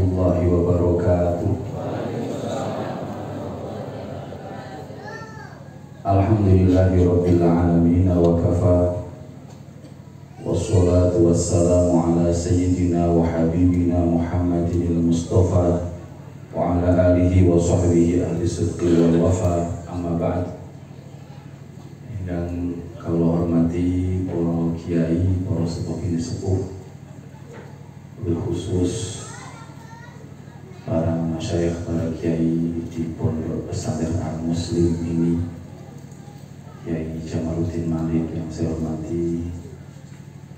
warahmatullahi wabarakatuh. Alhamdulillahirabbil alamin wa kafa. Wassalatu wassalamu ala sayyidina wa habibina Muhammadin al-Mustafa wa ala alihi wa sahbihi ahli sidqi wal wafa. Amma ba'd. Dan kalau hormati para kiai, para sepuh, khusus para masyayikh, para kiai di pondok pesantren Al-Muslim ini, Kiai Jamaluddin Malik yang saya hormati,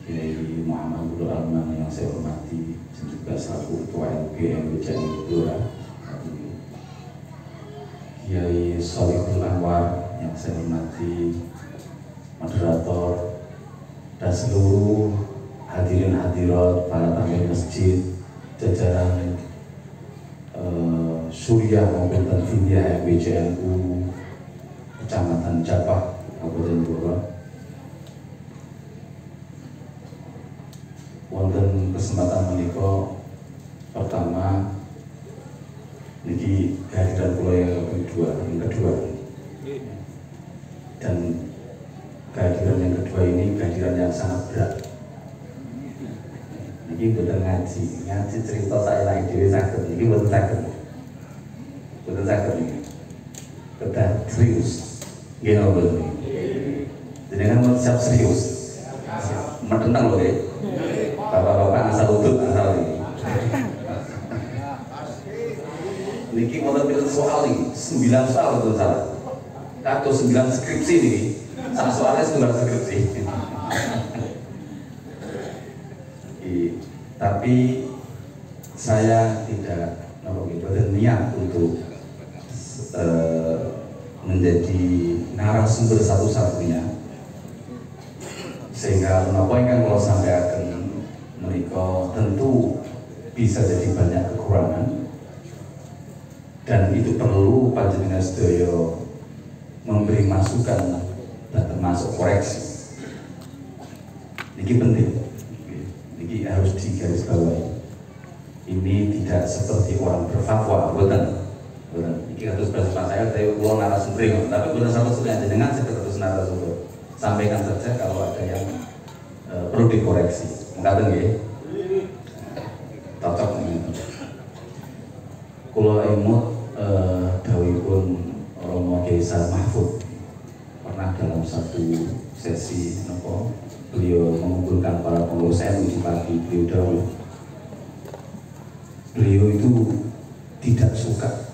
Kiai Muhammad Abdul Arman yang saya hormati, dan juga selaku Ketua LBM Jawa Blora, Kiai Sholihul Anwar yang saya hormati, moderator, dan seluruh hadirin hadirat, para tamu masjid, jajaran Suriah maupun Tanfidiyah MBJNU Kecamatan Japah, Kabupaten Blora. Wonten kesempatan menika pertama niki kehadiran kula yang kedua, dan kehadiran yang kedua ini kehadiran yang sangat berat. Ini betul ngaji cerita saya lagi dewi sakit. Ini betul sakit ini. Betul serius. Gimana betul ini? Jadi kan mau siap serius. Menentang loh deh. Bapak-bapak asal udut asal ini. Niki mau pilih soal ini 9 soal betul salah. Atau 9 skripsi ini. Salah soalnya 9 skripsi. Tapi saya tidak berniat untuk menjadi narasumber satu-satunya, sehingga apa yang kalau sampai akan menikah tentu bisa jadi banyak kekurangan, dan itu perlu panjenengan sedaya memberi masukan dan termasuk koreksi. Ini penting. Ini harus digarisbawahi. Ini tidak seperti orang berfatwa, betul. Ini harus bersama saya, tapi uang narasumber, tapi bukan satu-satunya dengan terus narasumber. Sampaikan saja kalau ada yang perlu dikoreksi. Mengatakan ya, cocok nih. Kalau imut dawuhipun Romo Kiai Mahfud pernah dalam satu sesi nopo. Beliau mengumpulkan para pengurus NU di pagi. Beliau itu tidak suka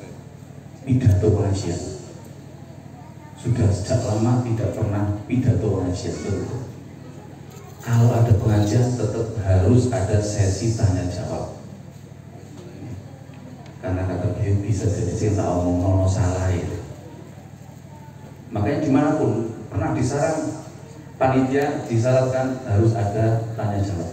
pidato pengajian. Sudah sejak lama tidak pernah pidato pengajian. Kalau ada pengajian tetap harus ada sesi tanya jawab. Karena kata beliau bisa jadi cerita omong salah ya. Makanya dimanapun pernah disaran panitia disyaratkan harus ada tanya jawab,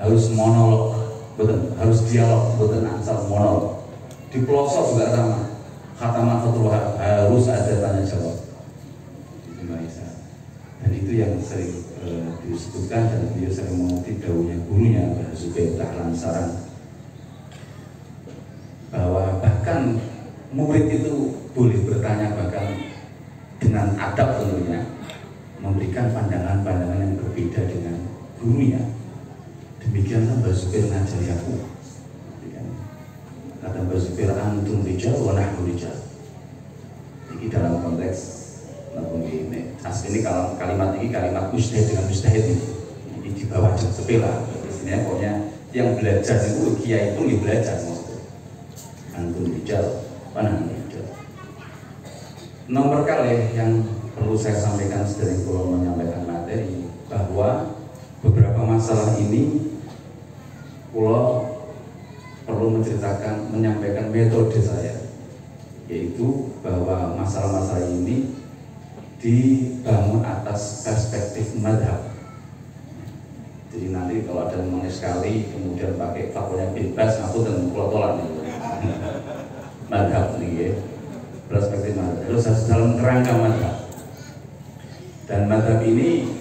harus monolog, betul, harus dialog, betul, asal monolog. Di pelosok juga sama, khataman Fathul Wahab harus ada tanya jawab. Dan itu yang sering disebutkan, dan beliau sering mengutip dawuhnya gurunya Mbah Zubair Dahlan Saran, bahwa bahkan murid itu boleh bertanya bahkan dengan adab tentunya, memberikan pandangan-pandangan yang berbeda dengan gurunya. Demikianlah Mbah Zubair ngajari aku. Kata Mbah Zubair, antum rijal wa nahnu rijal. Ini dalam konteks ini. Ini kalimat ini kalimat mujtahid dengan mujtahid ini di bawah jam sepela. Istilahnya pokoknya yang belajar itu kiai itu belajar maksudnya. Antum rijal wa nahnu rijal. Nomor kali yang perlu saya sampaikan sering kalau menyampaikan materi, bahwa beberapa masalah ini Pulau perlu menyampaikan metode saya, yaitu bahwa masalah-masalah ini dibangun atas perspektif madhab. Jadi nanti kalau ada yang sekali kemudian pakai fatwanya bebas, aku dan pulau tolak nih madhab nih ya, perspektif madhab. Terus dalam kerangka madhab. Dan madhab ini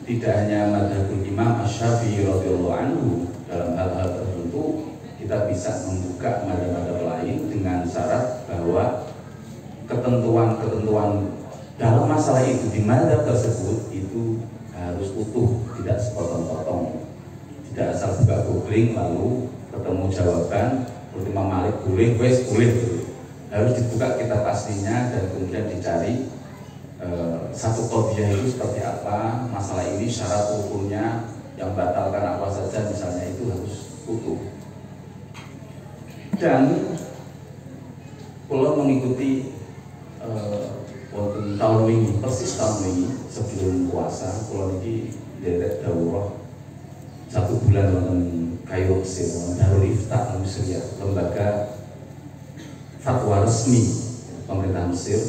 tidak hanya madhabul Imam Asy-Syafi'i radhiyallahu anhu dalam hal-hal tertentu, kita bisa membuka madhab-madhab lain dengan syarat bahwa ketentuan-ketentuan dalam masalah itu di madhab tersebut itu harus utuh, tidak sepotong-potong, tidak asal buka googling lalu ketemu jawaban Imam Malik boleh, wes boleh, harus dibuka kita pastinya dan kemudian dicari satu qadhiyah itu seperti apa, masalah ini syarat hukumnya yang batalkan apa saja misalnya, itu harus utuh. Dan kalau mengikuti wonten tahun ini, persis tahun ini sebelum puasa, kalau ini derek daurah 1 bulan wonten Kairo Mesir, Darul Iftah Mesir, lembaga fatwa resmi pemerintah Mesir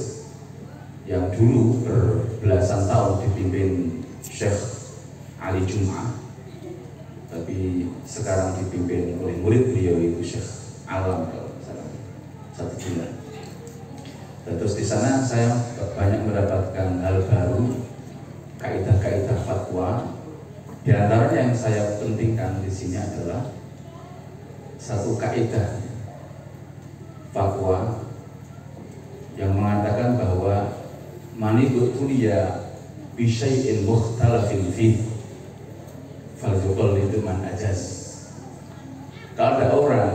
yang dulu berbelasan tahun dipimpin Syekh Ali Jum'ah, tapi sekarang dipimpin oleh murid beliau itu Syekh Alam kalau salah 1 bulan. Dan terus di sana saya banyak mendapatkan hal baru, kaidah-kaidah fatwa. Di antaranya yang saya pentingkan di sini adalah satu kaidah fatwa yang mengatakan bahwa manibut kuliah bisyai'in mukhtalafin fi faljukul itu man ajaz. Kalau ada orang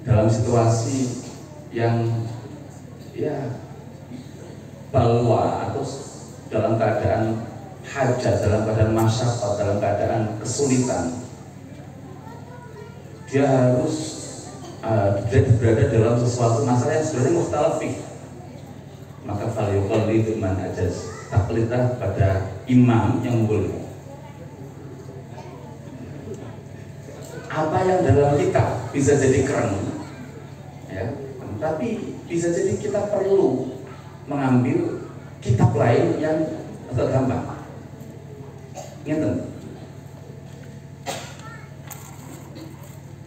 dalam situasi yang ya balwa atau dalam keadaan hajat, dalam keadaan masyarakat, dalam keadaan kesulitan, dia harus berada dalam sesuatu masalah yang sebenarnya mukhtalafih, maka falyuqal itu man ajaz, taklidlah pada imam yang boleh. Apa yang dalam kitab bisa jadi keren, ya, tapi bisa jadi kita perlu mengambil kitab lain yang agak gampang. Ingat,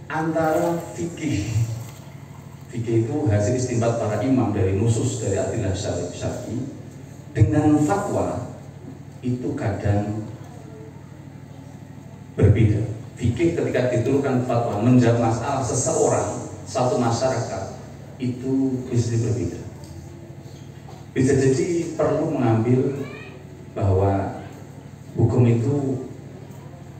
antara fikih itu hasil istinbat para imam dari nusus dari adillah syar'i dengan fatwa itu kadang berbeda. Fikih ketika diturunkan fatwa menjawab masalah seseorang, satu masyarakat, itu bisa berbeda. Bisa jadi perlu mengambil bahwa hukum itu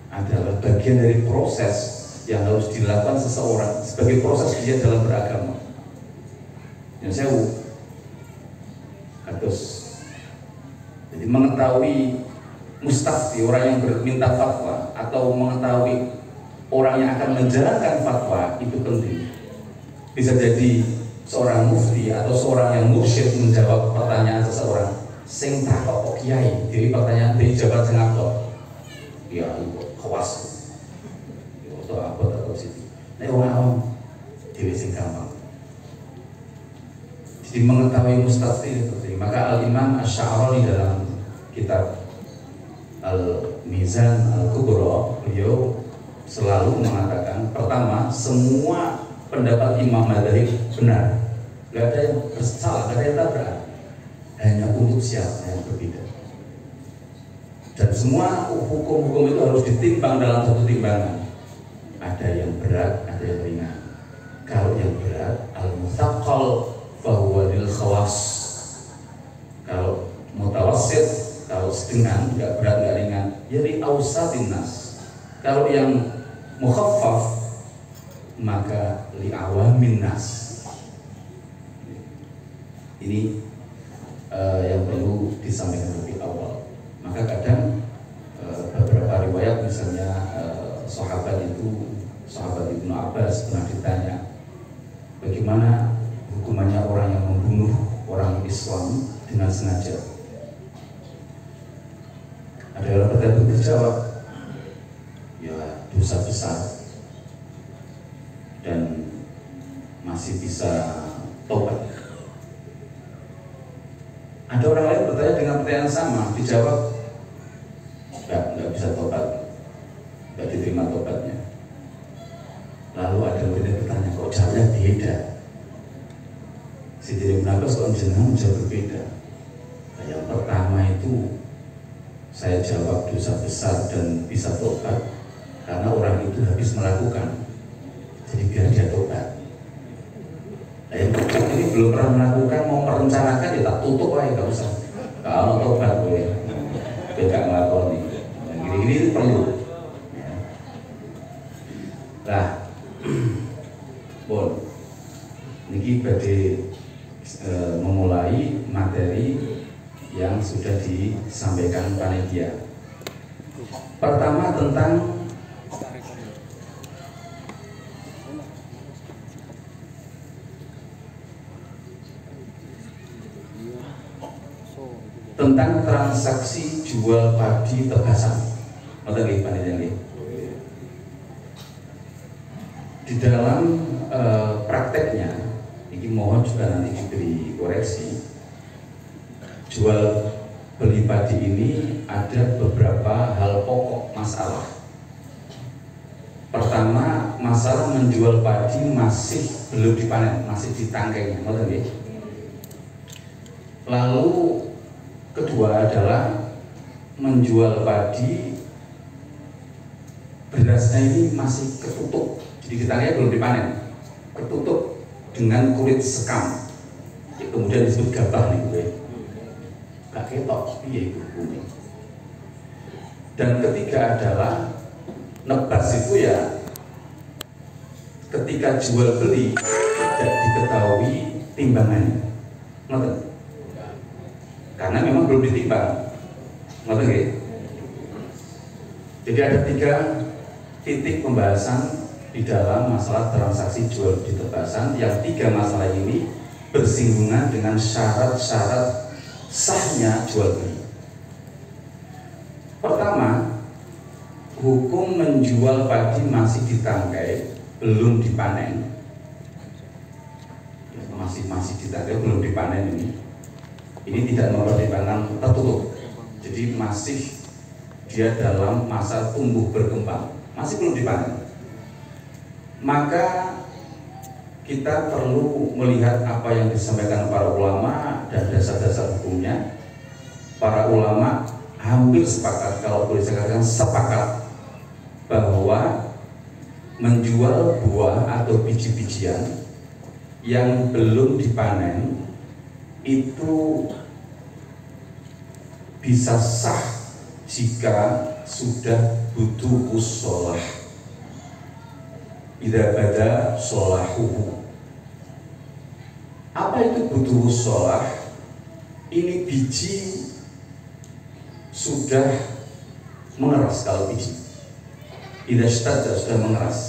adalah bagian dari proses yang harus dilakukan seseorang sebagai proses dia dalam beragama. Yang saya harus jadi mengetahui mustafti, orang yang berminta fatwa, atau mengetahui orang yang akan menjalankan fatwa itu penting. Bisa jadi seorang mufti atau seorang yang mursyid menjawab pertanyaan seseorang sing takok kok kiai, jadi pertanyaan dijawab sing apa? Ya ibu khawas. Itu apa atau situ. Nek orang awam dhewe sing gampang. Jadi mengetahui mustafti itu penting. Maka Al-Imam Asy-Sya'rani dalam kitab Al-Mizan Al-Kubra, beliau selalu mengatakan, pertama, semua pendapat imam madzhab benar, gak ada yang salah, gak ada yang tabrak, hanya untuk siapa yang berbeda. Dan semua hukum-hukum itu harus ditimbang dalam satu timbangan. Ada yang berat, ada yang ringan. Kalau yang berat, al-mutsaqqal fahuwa lil khawas. Kalau mutawassit, kalau sedang, nggak berat nggak ringan, jadi ausatin nas. Kalau yang mukhaffaf, maka li awamin nas. Ini yang perlu disampaikan lebih awal. Maka kadang beberapa riwayat misalnya sahabat Ibnu Abbas pernah ditanya bagaimana hukumannya orang yang membunuh orang Islam dengan sengaja. Ada orang bertanya berjawab, ya dosa besar dan masih bisa tobat. Ada orang lain bertanya dengan pertanyaan sama, dijawab nggak bisa tobat, nggak diterima tobatnya. Lalu ada murid yang bertanya, kok jawabnya beda? Si diri Abbas kok jenengan jauh berbeda. Nah, yang pertama itu saya jawab dosa besar dan bisa tobat karena orang itu habis melakukan. Jadi belum pernah melakukan mau merencanakan ya tak tutup aja, nggak usah. Kalau tobat gue, tidak ngelakoni. Gini-gini perlu. Ya. Nah, bon, niki badhe memulai materi yang sudah disampaikan panitia. Pertama tentang transaksi jual padi tebasan. Ngoten nggih panitia nggih. Di dalam prakteknya, ini mohon juga nanti diberi koreksi. Jual beli padi ini ada beberapa hal pokok masalah. Pertama, masalah menjual padi masih belum dipanen, masih di tangkainya, ngoten nggih. Lalu kedua adalah menjual padi, berasnya ini masih ketutup, jadi ketangkainya belum dipanen, ketutup dengan kulit sekam, kemudian disebut gabah nih gue. Gak ketok, iya itu kuning. Dan ketiga adalah nebas itu ya ketika jual beli tidak diketahui timbangannya, ngoten. Karena memang belum ditimbang, ngoten nggih. Jadi ada 3 titik pembahasan di dalam masalah transaksi jual beli tebasan, yang 3 masalah ini bersinggungan dengan syarat-syarat sahnya jual beli. Pertama, hukum menjual padi masih ditangkai, belum dipanen. Masih ditangkai, belum dipanen ini tidak mempertimbangkan tertutup. Jadi masih dia dalam masa tumbuh berkembang, masih belum dipanen. Maka kita perlu melihat apa yang disampaikan para ulama dan dasar-dasar hukumnya. Para ulama hampir sepakat, kalau boleh saya katakan sepakat, bahwa menjual buah atau biji-bijian yang belum dipanen itu bisa sah jika sudah butuh sholah. Idza bada sholahuhu. Apa itu butuh sholah? Ini biji sudah mengeras, kalau biji idza ishtadda sudah mengeras.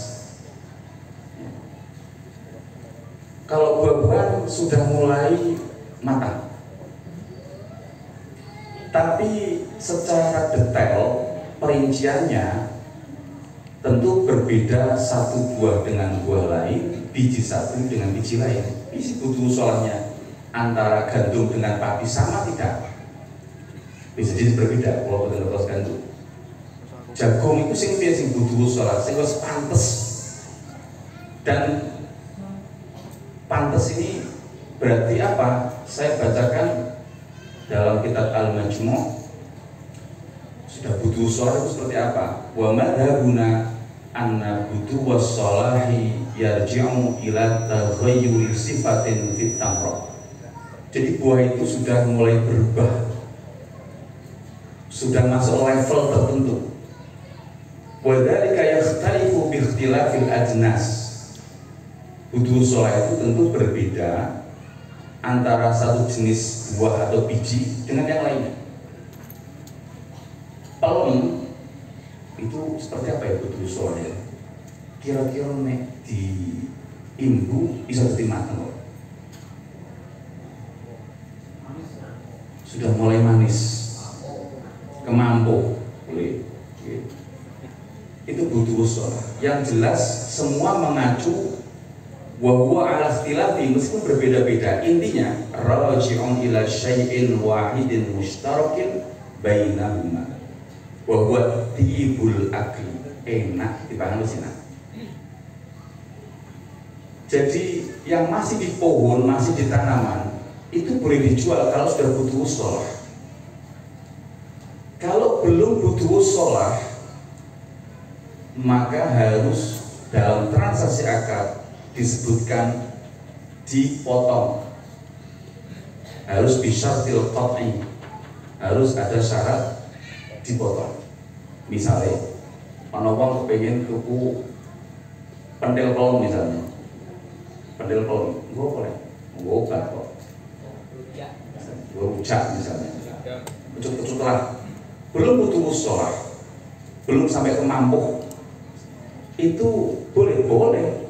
Kalau buah-buahan sudah mulai matang, tapi secara detail perinciannya tentu berbeda, satu buah dengan buah lain, biji satu dengan biji lain. Biji butuh sholahnya antara gandum dengan padi sama tidak? Bisa jadi berbeda. Kalau betul terus gandum, jagung itu sing butuh sholah, sing wis pantes. Dan pantes ini berarti apa? Saya bacakan dalam kitab Al-Majmu', sudah butuh sholah itu seperti apa? Wa madhabuna anna butuh wassolahi yarji'u ila taghayyuri sifatin fit tamra. Jadi buah itu sudah mulai berubah, sudah masuk level tertentu. Wa dzalika yakhtalifu bi ikhtilafil ajnas. Butuh sholah itu tentu berbeda antara satu jenis buah atau biji dengan yang lainnya. Pelem itu seperti apa ya butuh sholah? Kira-kira nek di imbu bisa jadi matang kok. Sudah mulai manis, kemampu, boleh. Itu butuh sholah. Yang jelas semua mengacu wa ala ikhtilafi, meskipun berbeda-beda, intinya raji'un ila syai'in wahidin mushtarakin bainahuma wa huwa tibul akli, enak dipahami sih. Jadi yang masih di pohon, masih di tanaman itu boleh dijual kalau sudah butuh sholah. Kalau belum butuh sholah, maka harus dalam transaksi akad disebutkan dipotong harus bisyartil qat'i, harus ada syarat dipotong. Misalnya ana wong kepengin tuku pentil pelong misalnya, pentil pelong gue boleh gue obat kok, gue rujak misalnya, ucut lah, belum butuh sholat, belum sampai ke mampu, itu boleh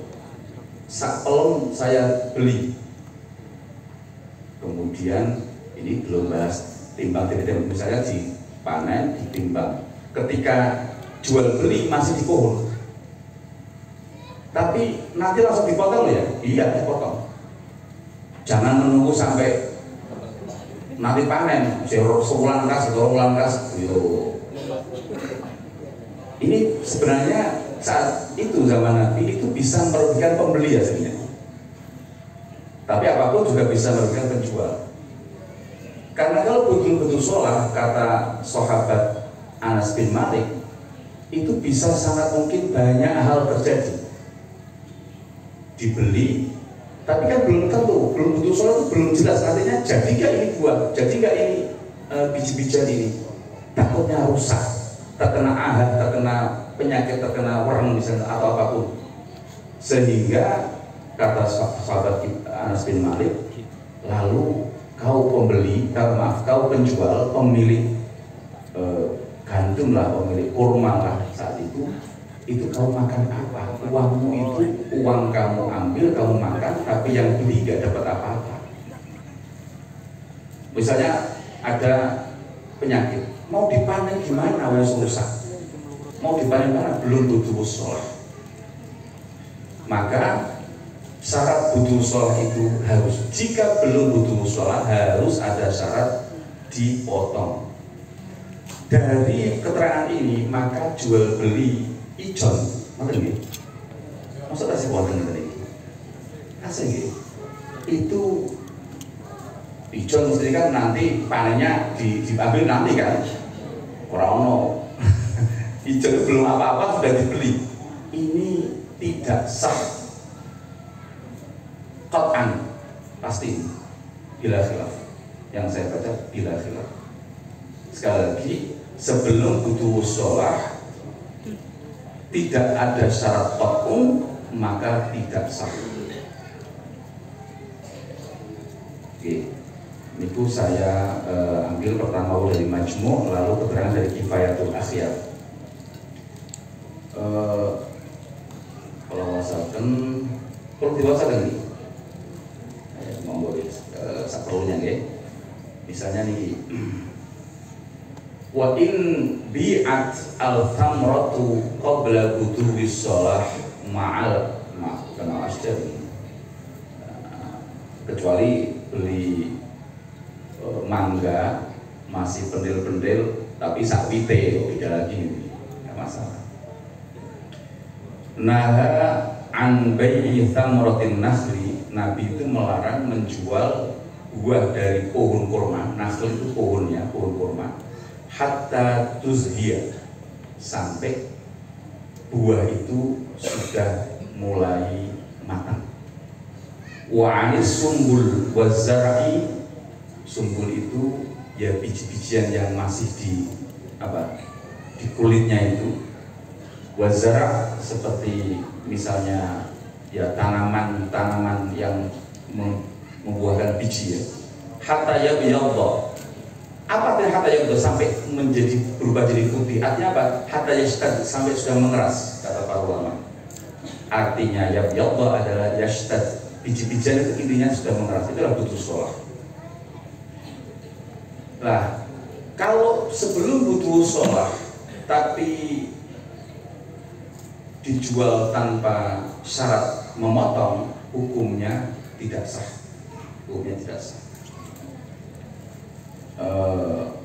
sak pelong saya beli. Kemudian ini belum bahas timbang tidak, misalnya dipanen, ditimbang, ketika jual beli masih di pohon, tapi nanti langsung dipotong ya, iya dipotong. Jangan menunggu sampai nanti panen, sebulan kas, 2 bulan kas. Ini sebenarnya saat itu zaman Nabi itu bisa merugikan pembeli aslinya. Tapi apapun juga bisa merugikan penjual. Karena kalau betul-betul sholat, kata sahabat Anas bin Malik, itu bisa sangat mungkin banyak hal terjadi. Dibeli, tapi kan belum tentu, belum betul sholat itu belum jelas, artinya jadi gak ini buah, jadi gak ini biji-bijian ini, takutnya rusak, terkena ahad, terkena penyakit, terkena warna misalnya atau apapun. Sehingga kata sahabat Anas bin Malik, lalu kau pembeli, kau penjual, pemilik gandum lah, pemilik kurma lah saat itu kau makan apa? Uangmu itu, uang kamu ambil, kamu makan, tapi yang beli gak dapat apa-apa. Misalnya ada penyakit, mau dipanen gimana? Wes rusak. Mau dipanen mana? Belum butuh sholat. Maka syarat butuh sholat itu harus, jika belum butuh sholat harus ada syarat dipotong. Dari keterangan ini maka jual beli ijon, mana ini? Maksud kasih wonten tadi? Kasih gitu. Itu ijon mesti kan nanti panennya diambil nanti kan? Orang ijon belum apa-apa sudah dibeli. Ini tidak sah. Qat'an pasti bila khilaf. Yang saya baca bila khilaf. Sekali lagi, sebelum butuh sholat tidak ada syarat qat'un, maka tidak sah. Oke, itu saya ambil pertama dari Majmu', lalu keterangan dari Kifayatul Akhyar. Kalau wasakan, kalau diwasakan nih, monggo saperlunya nggih. Misalnya nih, wa in bi'at al-thamratu qabla buduwi sholah ma'al kenal asjar, kecuali beli mangga masih pendil-pendil tapi sak pite beda lagi, nggak masalah. Naha an bai'i thamratin nakhli, Nabi itu melarang menjual buah dari pohon kurma. Nakhl itu pohonnya, pohon kurma, hatta tuzhiya, sampai buah itu sudah mulai matang. Wa anis sumbul wa zar'i, sumbul itu ya biji-bijian yang masih di kulitnya itu. Wa zar' seperti misalnya ya tanaman yang membuahkan biji ya. Hatta yabyadha, apa artinya hatta yashtad, sampai menjadi berubah jadi putih? Artinya apa? Hatta yashtad, sampai sudah mengeras, kata para ulama. Artinya yabyadha adalah yashtad, biji-bijian itu intinya sudah mengeras, itulah butuh sholat. Nah, kalau sebelum butuh sholat tapi dijual tanpa syarat memotong, hukumnya tidak sah. Hukumnya tidak sah.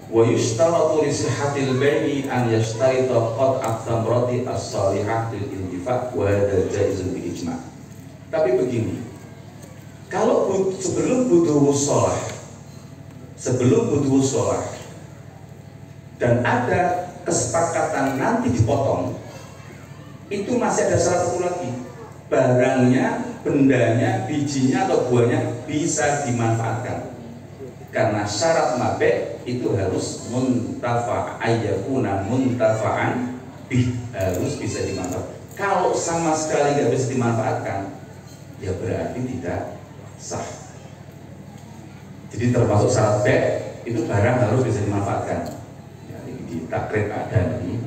Wa yushtaratu li sihhatil bai'i an yashtarita qat'at thamrati as-salihah lil intifa' wa hadha jaizun bi ijma'. Tapi begini, kalau sebelum butuh sholat dan ada kesepakatan nanti dipotong, itu masih ada syarat satu lagi, barangnya, bendanya, bijinya atau buahnya bisa dimanfaatkan. Karena syarat mabe itu harus muntafa'an harus bisa dimanfaatkan. Kalau sama sekali nggak bisa dimanfaatkan, ya berarti tidak sah. Jadi termasuk syarat be itu barang harus bisa dimanfaatkan. Ya, di takrib ada ini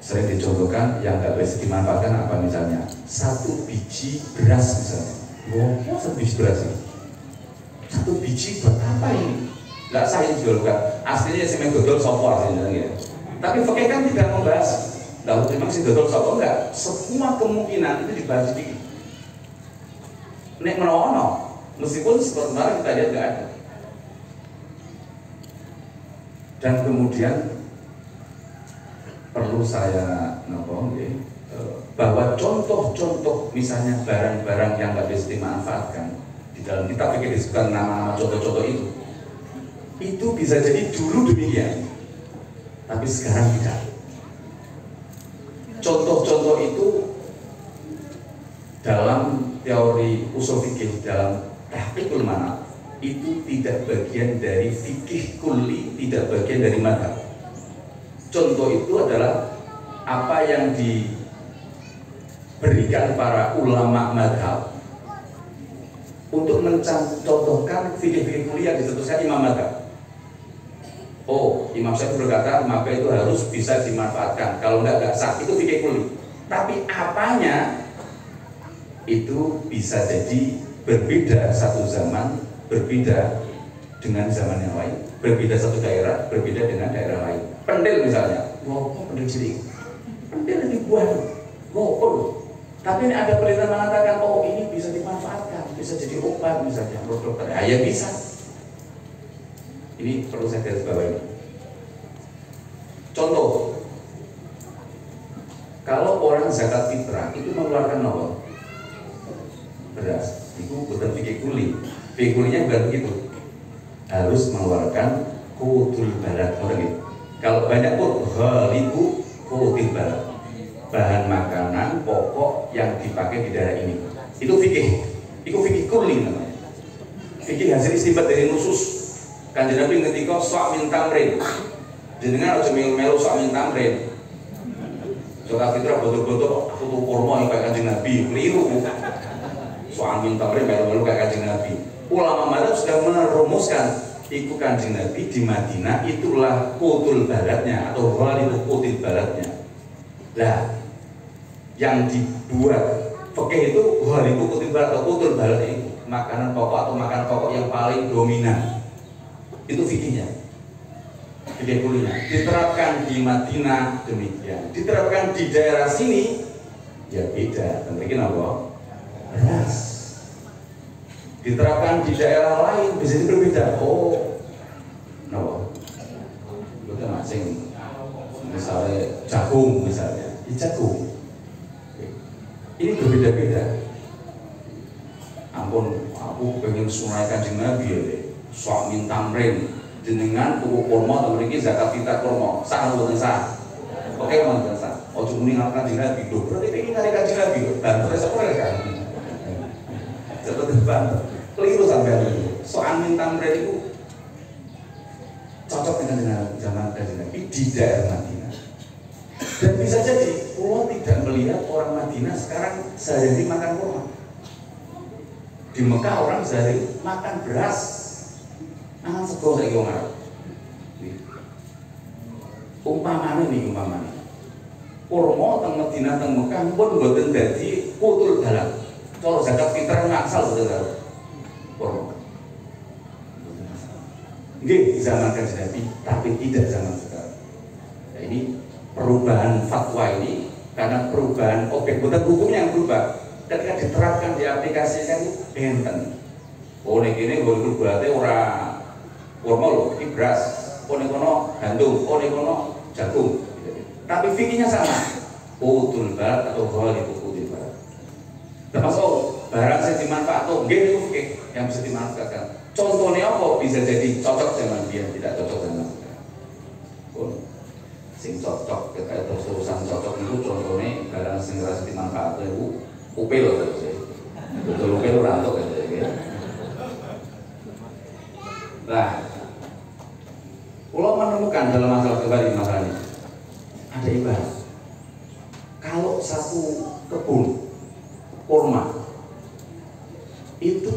sering dicontohkan yang nggak bisa dimanfaatkan apa misalnya 1 biji beras misalnya. Wow, 1 biji beras ini. 1 biji buat apa ini? Nggak sah ini jual kan? Aslinya semen dodol sopo aslinya ya. Tapi fakir kan tidak membahas. Lalu memang si dodol sopo enggak? Semua kemungkinan itu dibahas sedikit. Nek menawono, meskipun seperti kemarin kita lihat nggak ada. Dan kemudian perlu saya bahwa contoh-contoh misalnya barang-barang yang nggak bisa dimanfaatkan di dalam kitab fikih disebutkan nama-nama contoh-contoh itu bisa jadi dulu demikian, tapi sekarang tidak. Contoh-contoh itu dalam teori usul fikih, dalam tahqiqul manat itu tidak bagian dari fikih kulli, tidak bagian dari madhab. Contoh itu adalah apa yang diberikan para ulama madhab untuk mencontohkan fikih-fikih kulli yang disetuskan imam madhab. Oh, Imam Syafi'i berkata maka itu harus bisa dimanfaatkan, kalau nggak sah, itu fikih kulli. Tapi apanya itu bisa jadi berbeda satu zaman, berbeda dengan zaman yang lain, berbeda satu daerah, berbeda dengan daerah lain. Pendil misalnya, wow, pendil cilik, pendil dibuat, wow, tapi ini ada penelitian mengatakan, oh ini bisa dimanfaatkan, bisa jadi obat misalnya, menurut dokter, ya bisa. Ini perlu saya garis bawahi. Contoh, kalau orang zakat fitrah itu mengeluarkan apa? Beras, itu bukan fikih kulli. Fikih kullinya bukan begitu. Harus mengeluarkan qutul balad, gitu. Kalau banyak pun halibu qutul balad, bahan makanan pokok yang dipakai di daerah ini. Itu fikih kulli namanya. Fikih hasil istinbat dari nusus. Kanjeng Nabi ngendika sok min tamrin. Jenengan aja melu sok min tamrin. Zakat fitrah betul-betul putu kurma yang kayak Kanjeng Nabi, keliru. Sok min tamrin melu kayak Kanjeng Nabi. Ulama madzhab sudah merumuskan iku Kanjeng Nabi di Madinah itulah qutul baladnya atau ghalibu qutul baladnya. Lah, yang dibuat fikih itu ghalibu qutul balad atau qutul balad itu makanan pokok atau makanan pokok yang paling dominan. Itu fikihnya, fikih kullinya diterapkan di Madinah demikian, diterapkan di daerah sini ya beda. Mungkin apa? Beras diterapkan di daerah lain bisa berbeda. Oh, no, itu masing misalnya jagung misalnya, jagung ini berbeda-beda. Ampun, aku pengen sunai Kanjeng Nabi ya. Sok min tamrin jenengan tuku kurma atau memiliki zakat fitrah kurma sah atau tidak sah? Oke, mau sah. Ojo muni ngakan Kanjeng Nabi. Lho, berarti ini ngari Kanjeng Nabi lho. Bantu sepuluh kan. Seperti bantu. Keliru sampean itu. Sok min tamrin itu cocok dengan zaman Kanjeng Nabi di daerah Madinah. Dan bisa jadi Allah tidak melihat orang Madinah sekarang sehari-hari makan kurma. Di Mekah orang sehari makan beras. Angan sego saiki wong Arab. Umpamane. Kurma teng Madinah teng Mekah pun mboten dadi qutul balad. Cara zakat fitrah ngaksal betul karo kurma. Nggih zaman Kanjeng Nabi, tapi tidak zaman sekarang. Nah, ini perubahan fatwa ini karena perubahan objek bukan hukumnya yang berubah. Ketika diterapkan diaplikasikan itu benten. Oh nek kene nggo berarti ora kurma lho, ini beras, oh ini kono gandum, oh ini kono jagung. Tapi fikihnya sama, qutul balad atau ghalibu qutul balad. Termasuk barang yang dimanfaatkan, itu fikih yang bisa dimanfaatkan. Contohnya apa? Bisa jadi cocok zaman dia, tidak cocok zaman sekarang. Sing cocok, kita itu urusan cocok itu contohnya barang yang harus dimanfaatkan itu upil loh. Betul upil rantuk ya. contohkan dalam masalah kembali masalah ini. Ada ibarat. Kalau satu kebun kurma itu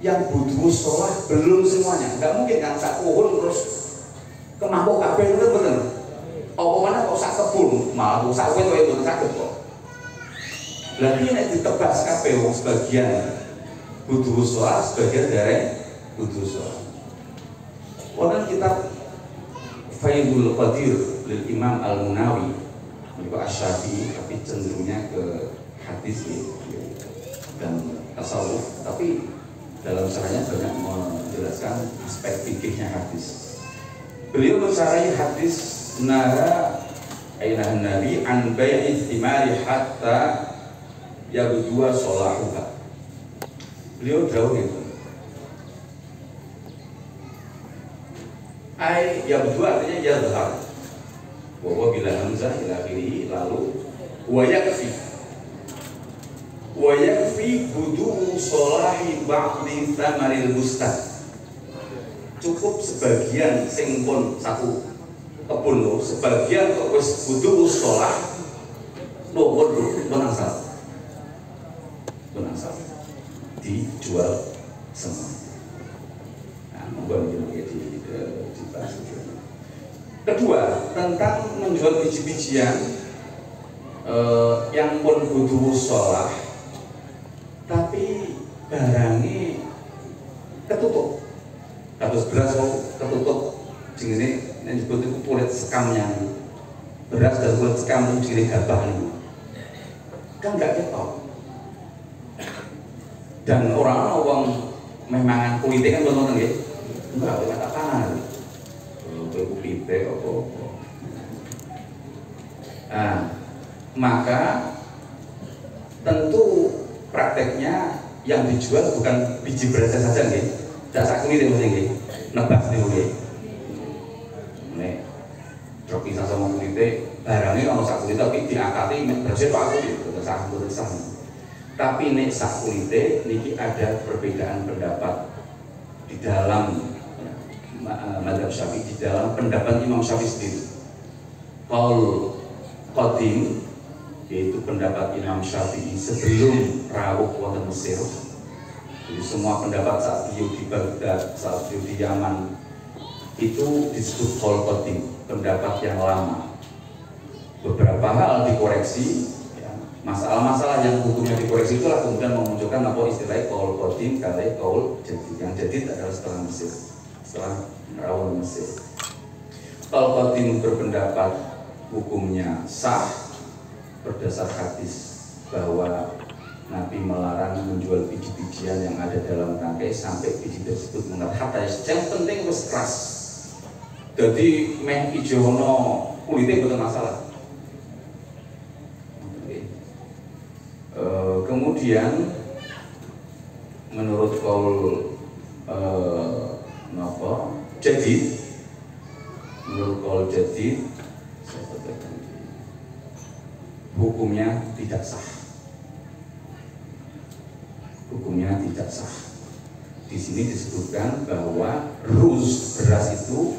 yang butuh sholat belum semuanya, nggak mungkin kan sak pohon terus kemabuk kabeh itu bener. Apa mana kok sak kebun malah sak kowe itu sakit kok. Berarti nek ditebas kabeh sebagian butuh sholat, sebagian dari butuh sholat. Wonten kitab Faidul Qadir lil Imam Al-Munawi, itu Asy-Syafi'i tapi cenderungnya ke hadis dan tasawuf, tapi dalam caranya banyak menjelaskan aspek fikihnya hadis. Beliau mensarai hadis naha aynahan nabi an bai'i thimari hatta yabdua sholahuha. Beliau jauh itu. Ai yabdu artinya yadhhar. Wa bila hamzah ila akhirih, lalu wa yakfi budu sholahi ba'di thamaril bustah. Cukup sebagian sing pun satu kebun lo, sebagian kok wis budu sholah lo menasal dijual semua. Nah, monggo dibahas. Kedua, tentang menjual biji-bijian yang pun butuh sholah tapi barangnya ketutup. Kados beras ketutup sing ini disebut itu kulit sekamnya. Beras dan kulit sekam itu jenis gabah ini. Kan enggak ketok. Dan orang memang kulitnya kan betul nggih. Enggak kata tangan. Kulitnya apa. Nah, maka tentu prakteknya yang dijual bukan biji berasnya saja nggih. Dak sak kulite mesti nggih. Nebas niku nggih. Nek truk bisa sama kulite barangnya ono sak kulite tapi diakati berasnya Pak kulit terus sak kulite. Tapi nek sak kulite niki ada perbedaan pendapat di dalam mazhab Syafi'i, di dalam pendapat Imam Syafi'i sendiri. Qaul qadim, yaitu pendapat Imam Syafi'i sebelum rawuh wonten Mesir. Jadi semua pendapat saat beliau di Baghdad, saat beliau di Yaman itu disebut qaul qadim, pendapat yang lama. Beberapa hal dikoreksi, ya, masalah-masalah yang hukumnya dikoreksi itulah kemudian memunculkan apa istilahnya qaul qadim, kali qaul jadid. Yang jadid adalah setelah Mesir, setelah rawuh Mesir. Qaul qadim berpendapat hukumnya sah berdasar hadis bahwa Nabi melarang menjual biji-bijian yang ada dalam tangkai sampai biji tersebut mengatakan yang penting wis keras. Jadi meh ijo ono kulite boten masalah. Kemudian menurut qaul jadid, menurut qaul jadid hukumnya tidak sah. Hukumnya tidak sah. Di sini disebutkan bahwa ruz beras itu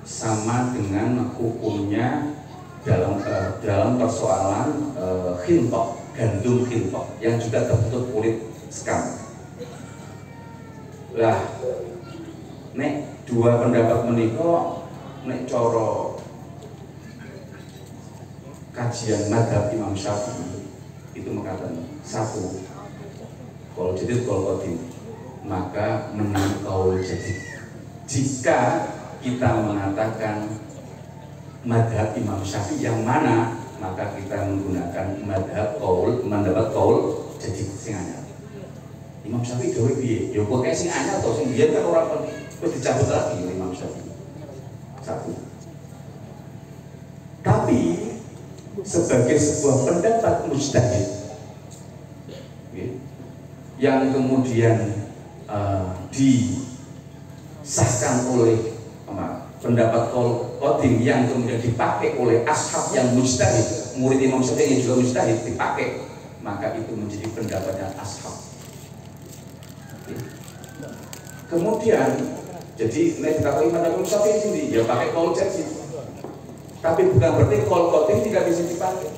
sama dengan hukumnya dalam persoalan khintok, gandum khintok yang juga tertutup kulit sekam. Lah, nek dua pendapat menika nek coro kajian mazhab Imam Syafi'i itu mengatakan satu qaul jadid qaul qadim, maka menang qaul jadid. Jika kita mengatakan mazhab Imam Syafi'i yang mana, maka kita menggunakan pendapat qaul jadid sing anyar. Imam Syafi'i dhewe piye? Ya kok sing anyar to sing biyen kan ora wis dicabut lagi Imam Syafi'i. Satu. Tapi sebagai sebuah pendapat mujtahid yang kemudian disahkan oleh pendapat qaul qadim yang kemudian dipakai oleh ashab yang mujtahid, murid Imam Syafi'i yang juga mujtahid dipakai, maka itu menjadi pendapatnya ashab. Kemudian Jadi nek ditakoki madzhab Imam Syafi'i sini ya pakai qaul jazim. Tapi bukan berarti qaul qadim tidak bisa dipakai.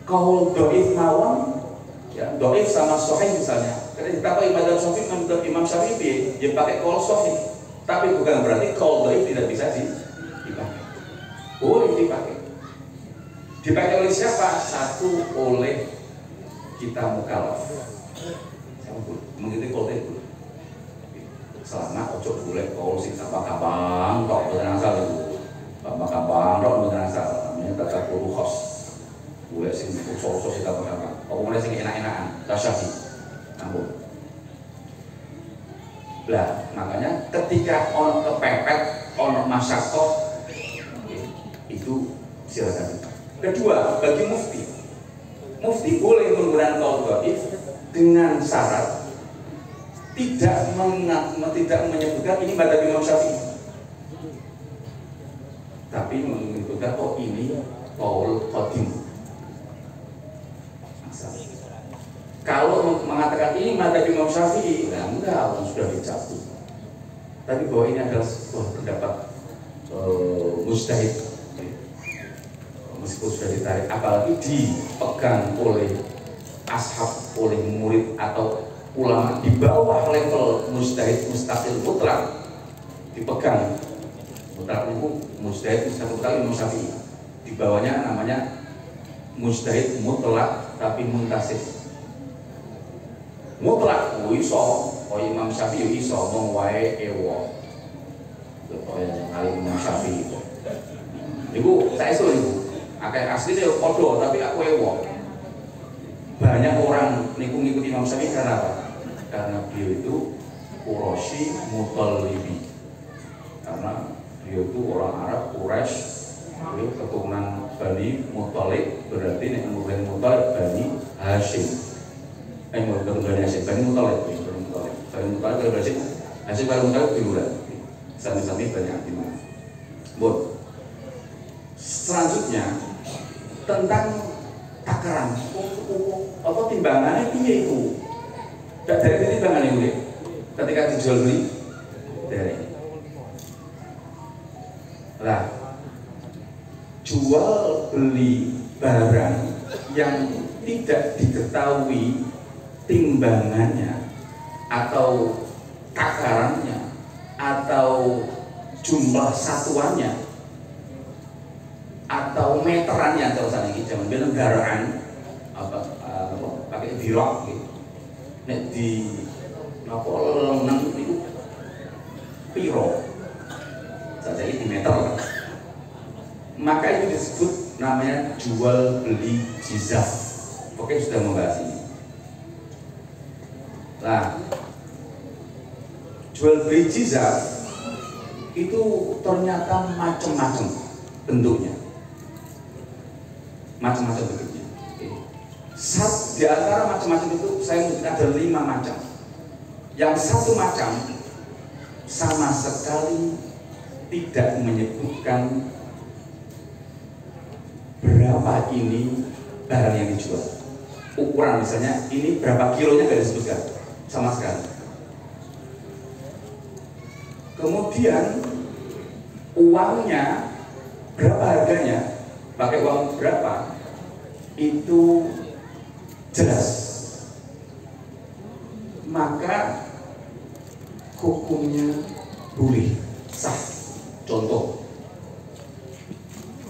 Qaul dhaif mawon ya, dhaif sama sahih misalnya. Ketika ditakoki madzhab Syafi'i madzhab Imam Syafi'i ya pakai qaul sahih. Tapi bukan berarti qaul dhaif tidak bisa dipakai. Boleh dipakai. Dipakai oleh siapa? Satu, oleh kita mukallaf. Mengikuti qaul itu. Selama ojo boleh qaul sing gampang tok boten asal itu. Gampang tok boten asal. Namanya tata qulu khos. Boleh sing sosok sing gampang. Apa meneh sing enak-enakan, tasyafi. Ampun. Lah, makanya ketika ono kepepet, ono masyaqah itu silakan. Kedua, bagi mufti boleh menggunakan qaul dhaif dengan syarat tidak menyebutkan ini madzhab Imam Syafi'i, tapi menyebutkan ini qaul qadim. Kalau mengatakan ini madzhab Imam Syafi'i, nah enggak, sudah dicabut. Tapi bahwa ini adalah sebuah pendapat mujtahid, meskipun sudah ditarik, apalagi dipegang oleh ashab, oleh murid atau ulama di bawah level mujtahid mustaqil mutlak, dipegang mutlak itu mujtahid mustaqil mutlak Imam Syafi'i, di bawahnya namanya mujtahid mutlak tapi muntasif. Mutlak iso Imam Syafi'i iso mong wae ewo yang kali Imam Syafi'i ibu saya iso ibu akeh asli dia kodo tapi aku ewo. Banyak orang ngikut Imam Syafi'i karena apa? Karena beliau itu Quraisy Muthalibi, karena beliau itu orang Arab Quraisy, beliau keturunan Bani Muthalib, berarti nek kemudian Muthalib Bani Hashim. Keturunan Bani Hashim, Bani Muthalib, Bani Muthalib Bani Hashim, Hashim Bani Muthalib duluan. Sami-sami Bani Abdillah. Bon. Selanjutnya tentang takaran, apa timbangannya piye itu? Dari timbangan ini ketika dijual beli dari lah jual beli barang yang tidak diketahui timbangannya atau takarannya atau jumlah satuannya atau meterannya, kalau saat ini zaman dulu negaraan pakai dirok gitu, nek di lapor lengan itu piro saja ini meter, maka itu disebut namanya jual beli jizaf. Oke, sudah membahas ini. Nah, jual beli jizaf itu ternyata macam-macam bentuknya. Macam-macam bentuknya. Di antara macam-macam itu saya mungkin ada 5 macam. Yang satu macam sama sekali tidak menyebutkan berapa ini barang yang dijual. Ukuran misalnya ini berapa kilonya tidak disebutkan sama sekali. Kemudian uangnya berapa harganya, pakai uang berapa, itu jelas. Maka hukumnya boleh, sah. Contoh,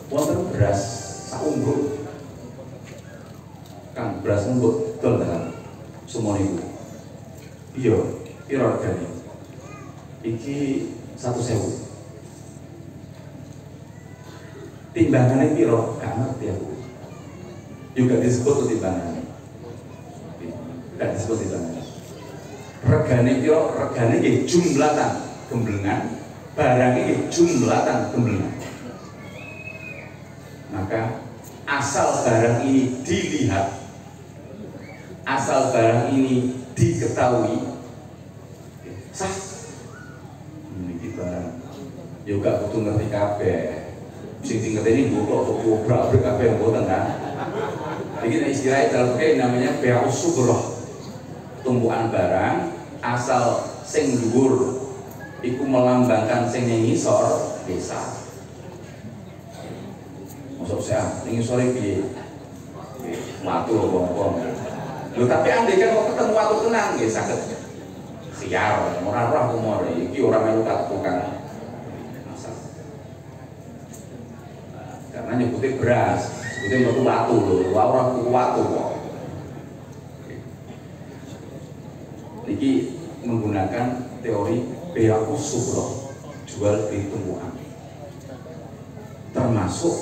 wonten beras saunggul, kang beras unggul dol dalam semua itu. Iya, piro hargane? Iki 1.000. Timbangannya piro? Gak ngerti aku. Juga disebut timbangannya. Gak disebut timbangannya. Regane piro? Regane nggih jumlatan gemblengan, barangnya nggih jumlatan gemblengan. Maka asal barang ini dilihat, asal barang ini diketahui, sah. Ini barang juga butuh ngerti kabeh. Sing ngerti ini butuh obrak-abrik kabeh mboten kan. Iki istilah dalam fikih namanya bai'us sughroh. Tumpukan barang asal sing dhuwur iku melambangkan sing ning ngisor desa. Masuk saya ning ngisor piye? Watu apa-apa. Lho tapi andai kan kok ketemu watu tenan nggih saged siar, ora roh umur iki ora melu katukan. Karena nyebutnya beras, nyebutnya metu watu lho, ora watu kok. Iki menggunakan teori bai'us subroh, jual beli tumbuhan, termasuk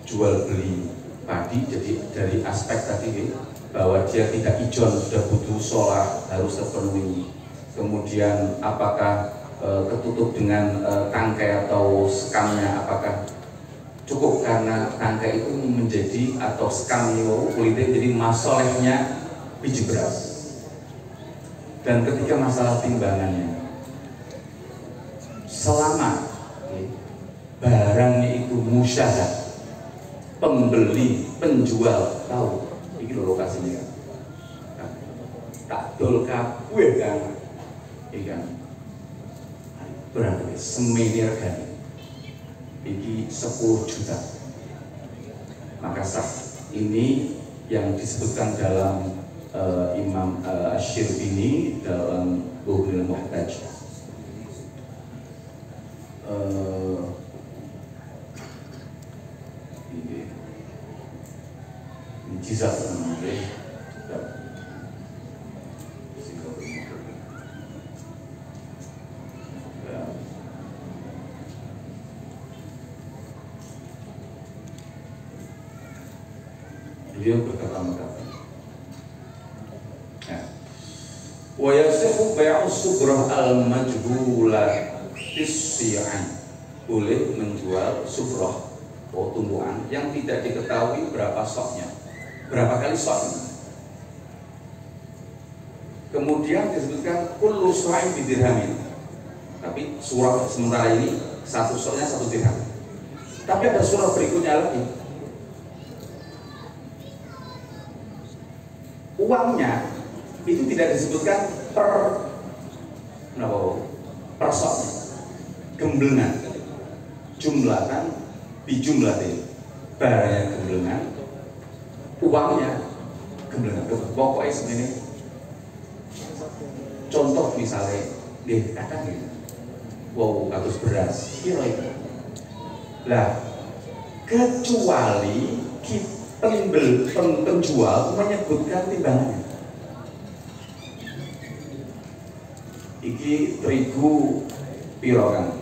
jual beli padi. Jadi dari aspek tadi bahwa dia tidak ijon, sudah butuh solar harus terpenuhi. Kemudian apakah ketutup dengan tangkai atau sekamnya, apakah cukup karena tangkai itu menjadi atau skam kulitnya jadi masalahnya biji beras. Dan ketika masalah timbangannya, selama barangnya itu musyahad, pembeli penjual tahu ini lokasinya kan, tak dol kabeh kan, ikan berapa semeni regane iki 10 juta, maka sah. Ini yang disebutkan dalam Imam Asy-Syirbi dalam Bughnil Muhtaj. Ini jizat beliau berkata-kata, wa yasihu bai'us subrah al-majhulah bis-si'an, boleh menjual subrah atau tumbuhan yang tidak diketahui berapa soknya, berapa kali soknya. Kemudian disebutkan kullu su'in bidirhamin, tapi surah sementara ini satu soknya 1 dirham. Tapi ada surah berikutnya lagi, uangnya itu tidak disebutkan per soknya, gemblengan, jumlahkan bijumlatin, barangnya gemblengan, uangnya gemblengan. Pokoknya sebenarnya contoh misalnya kadang gitu, wow katus beras kilo itu lah, kecuali penjual menyebutkan timbangannya. Iki terigu piro kan,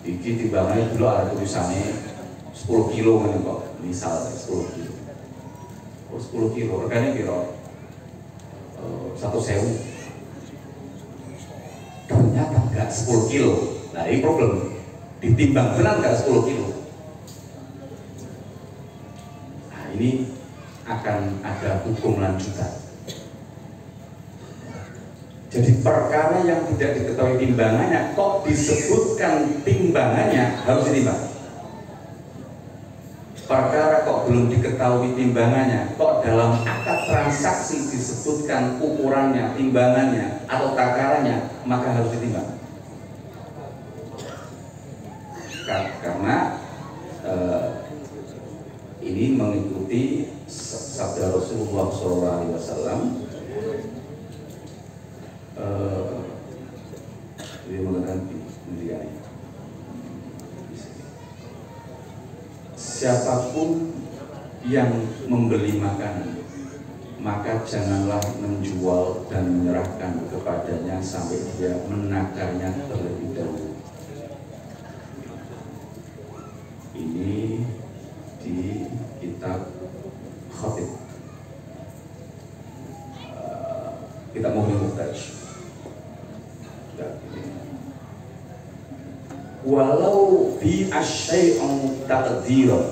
iki timbangannya dulu ada tulisannya 10 kilo kan kok, misal 10 kilo. Oh 10 kilo, regane piro? 1.000. Ternyata enggak 10 kilo. Nah ini problem, ditimbang benar enggak 10 kilo. Nah ini akan ada hukum lanjutan. Jadi perkara yang tidak diketahui timbangannya, kok disebutkan timbangannya harus ditimbang. Perkara kok belum diketahui timbangannya, kok dalam akad transaksi disebutkan ukurannya, timbangannya, atau takarannya, maka harus ditimbang. Karena ini mengikuti sabda Rasulullah SAW. Dia mengatakan siapapun yang membeli makanan, maka janganlah menjual dan menyerahkan kepadanya sampai dia menakarnya terlebih dahulu. Ini di kitab Khatib, kitab Bughnil Muhtaj. Walau bi asyai'un taqdiran,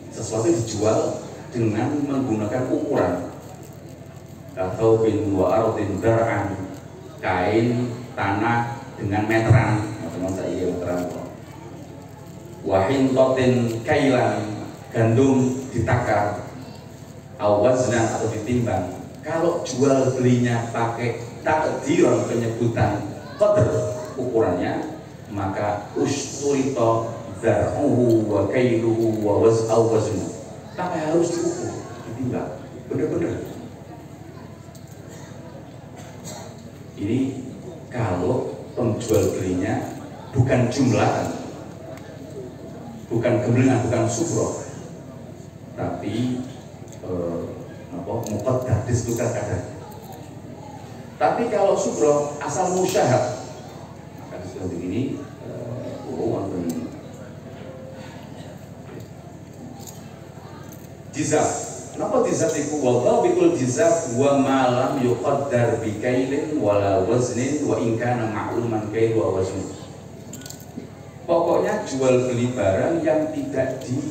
sesuatu dijual dengan menggunakan ukuran, atau bin wa ardin dar'an, kain tanah dengan meteran, teman saya meteran, wa hintatin kailan, gandum ditakar, awaznan atau ditimbang. Kalau jual belinya pakai taqdiran, penyebutan qadr ukurannya, maka usturito zar'uhu wa kailuhu wa waznu, tapi harus diukur, ditimbang benar-benar. Ini kalau penjual belinya bukan jumlahan, bukan gemblengan, bukan subro, tapi muqaddar, disebutkan kadarnya. Tapi kalau subro asal musyahad, maka disebut begini, jizaf. Kenapa jizaf itu? Wa bitul jizaf wa malam yuqaddar bi kailin wala waznin wa in kana ma'luman kail wa wazn. Pokoknya jual beli barang yang tidak ditentukan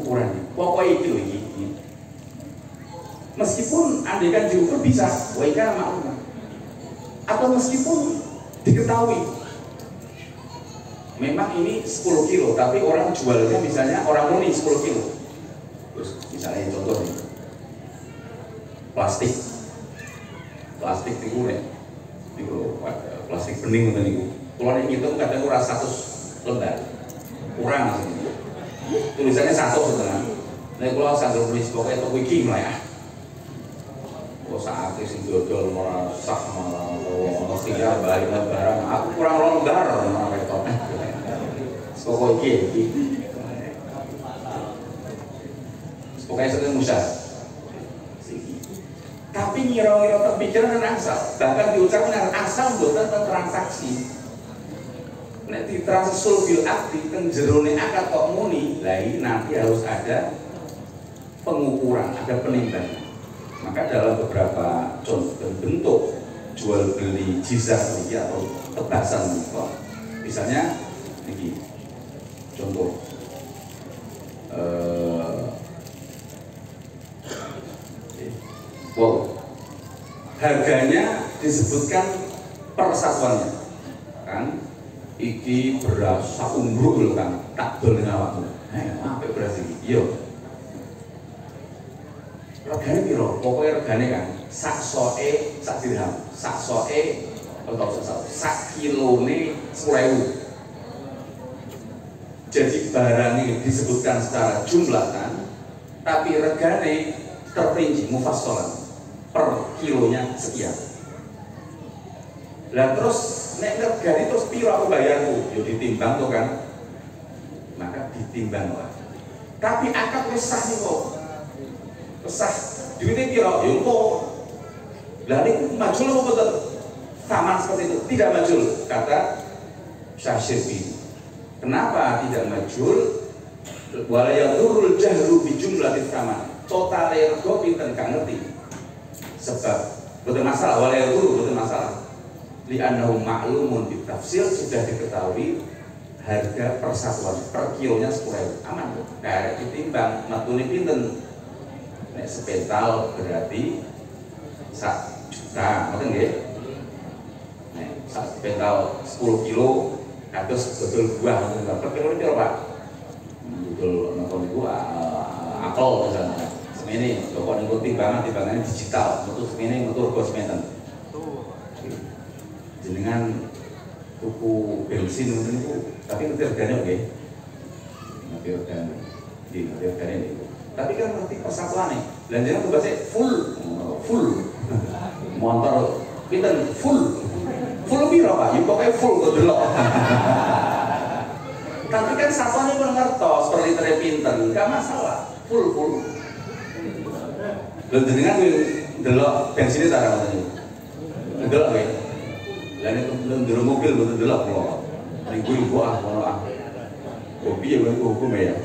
ukurannya. Pokoknya itu ini. Meskipun andaikan diukur bisa, wa in kana ma'luman. Atau meskipun diketahui memang ini 10 kilo, tapi orang jualnya misalnya orang muni 10 kilo. Terus misalnya contoh nih, plastik itu nih, plastik bening itu. Kalau yang itu kadang kurang 100 lembar, kurang maksudnya. Tulisannya 1,5. Nah kalau satu tulis pokoknya itu wiki lah ya. Kok saat itu dodol malah sak malah tidak balik barang. Aku kurang lembar malah itu. Pokoknya itu musyah. Tapi ngira-ngira terpikiran dan asal, bahkan diucapkan asal bukan transaksi. Nek ditransul bil akdi teng jerone akad kok muni, lagi nanti harus ada pengukuran, ada penimbangan. Maka dalam beberapa contoh bentuk jual beli jizah ini atau tebasan itu, misalnya ini contoh harganya disebutkan persatuannya kan, iki beras saumbrul kan tak dol ngawakmu, apa beras iki iya regane piro, pokoknya regane kan sak soe sak dirham, sak soe atau sak kilone 10.000. Jadi barang ini disebutkan secara jumlatan, tapi regane terperinci mufassalan, per kilonya sekian. Lah terus nek regane terus piro aku bayarku, yo ditimbang tuh kan. Maka ditimbang lah. Tapi akad wis sah niku. Sah. Duitnya piro? Yo engko. Lah niku majul apa boten? Sama seperti itu, tidak majul kata Syahsyirbi. Kenapa tidak majul? Wala yadurul jahlu bi jumlatis sama. Total rego pinten gak ngerti. Sebab betul masalah, wala yadurul betul masalah. Li annahu ma'lumun bi tafsil, sudah diketahui harga persatuan per kilonya 10.000. Aman tuh. Kayak ditimbang matune pinten. Nek sepental berarti 1 juta, ngoten nggih? Nek sepental 10 kilo kados betul buah per kilo piro Pak? Betul napa niku apel misalnya. Semene kok niku timbangan digital, metu semene metu rego sementen. Jenengan tuku bensin ngoten niku, tapi ngerti regane nggih? Ngerti regane. Ngerti regane niku. Tapi kan ngerti persatuane. Lah jenengan tugasnya full. Motor pinten full piro Pak? Ya pokoknya full kok delok. Tapi kan satuannya pun ngertos seperti liter pinten, enggak masalah. Full. Lha jenengan delok bensinnya cara ngoten niku. Delok nggih. Lah nek ndero mobil mboten delok kula. Niku ibu ono kopi ya hukum ya.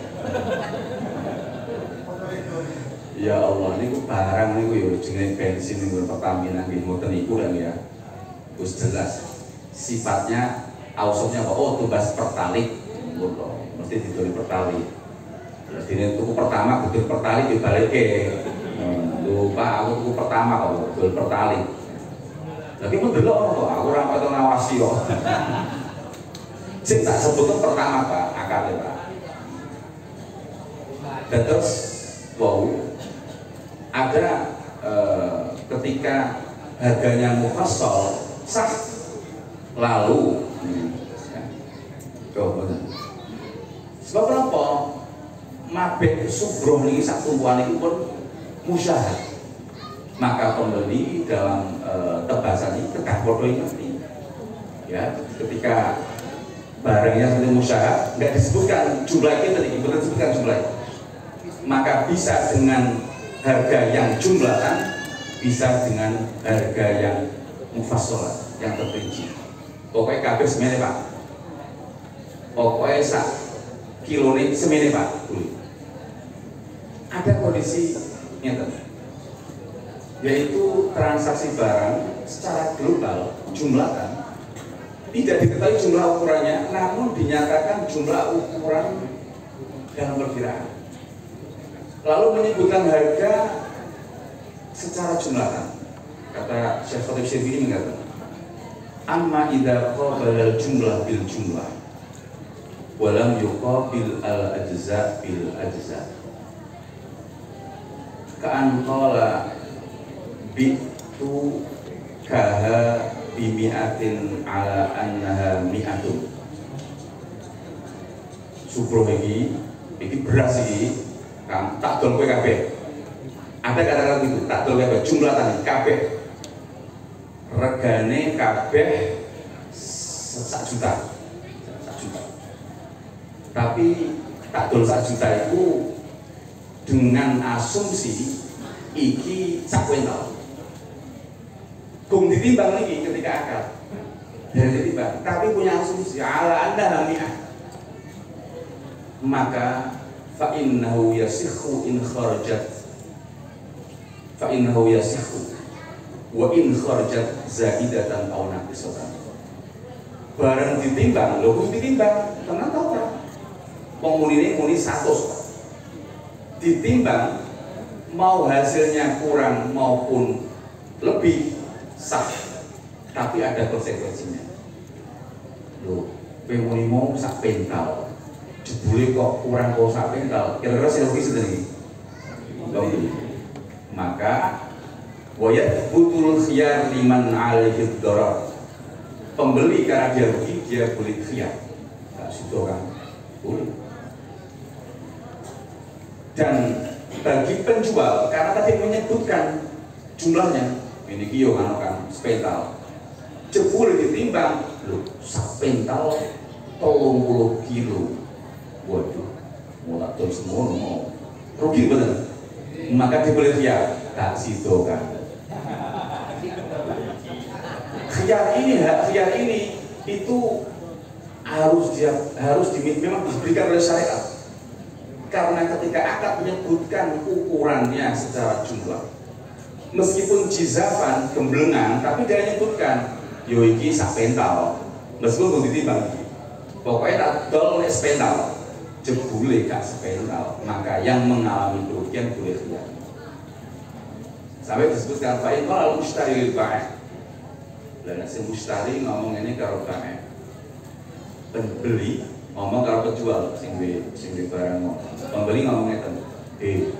Ya Allah, niku barang niku ya jenenge bensin niku Pertamina nggih mboten niku kan ya. Wis jelas sifatnya ausopnya apa? Oh, tugas pertalit. Mesti didoli pertalit. Jadi ini tuku pertama betul pertalit dibalikke. Lupa aku tuku pertama kok betul pertalit. Tapi aku delok kok, aku ora patut ngawasi kok. Sing tak sebut pertama Pak, akale Pak. Dan terus wow, ada ketika harganya mufassal sah, lalu sebab apa? Mabek subroh ini sak tumpuan itu pun musyahad, maka pembeli dalam tebasan ini tegak bodoh ngerti ya, ketika barangnya sudah musyahad nggak disebutkan jumlahnya tadi, bukan disebutkan jumlahnya, maka bisa dengan harga yang jumlahan, bisa dengan harga yang mufassalah, yang terperinci. Pokoknya kabeh semene Pak, pokoknya sak kilone semene Pak. Ada kondisi nyata, yaitu transaksi barang secara global jumlahkan tidak diketahui jumlah ukurannya, namun dinyatakan jumlah ukuran dalam perkiraan, lalu menyebutkan harga secara jumlahkan. Kata Syekh Khatib Syirkini mengatakan, amma idza qabala jumlah bil jumlah walam yuqabil al ajza bil ajza ka'an qala bitu kaha bimi'atin ala annaha mi'atun. Subroh iki beras iki kan tak dol kowe kabeh. Ada kata-kata gitu, tak dol kabeh jumlah tadi kabeh. Regane kabeh 1 juta. 1 juta. Tapi tak dol 1 juta itu dengan asumsi iki sak kuintal. Bung ditimbang lagi ketika akad dan ditimbang, tapi punya asumsi ala anda hamiah, maka fa innahu yasikhu in kharajat, fa innahu yasikhu wa in kharajat zaidatan aw naqisatan. Barang ditimbang, lho ditimbang, tenan ta ora? Wong munine muni 100 ditimbang, mau hasilnya kurang maupun lebih sah, tapi ada konsekuensinya. Loh, pengen mau sak pental, jebule kok kurang kok sak pental, kira-kira selfie sedih. Maka wayat butul khiyar liman alaihi darar. Pembeli karena dia rugi, dia boleh khiyar. Enggak situ kan? Boleh. Dan bagi penjual, karena tadi menyebutkan jumlahnya, ini kio kan sepental, jebul ditimbang, loh, sepental 30 kilo, waduh, mau tak tahu semua mau rugi bener, maka dibeli dia tak situ kan. Khiyar ini itu harus memang diberikan oleh syariat. Karena ketika akad menyebutkan ukurannya secara jumlah, meskipun jizafan gemblengan, tapi dia menyebutkan yo iki sak pental, meskipun belum ditimbang, pokoknya tak dol nek pental, jebule gak sepental, maka yang mengalami kerugian boleh khiyar. Sampai disebutkan fa in qala al-mushtari lil bai'. Lah si mushtari ngomong ini karo bai', pembeli ngomong karo penjual sing duwe barang. Pembeli ngomong ngeten,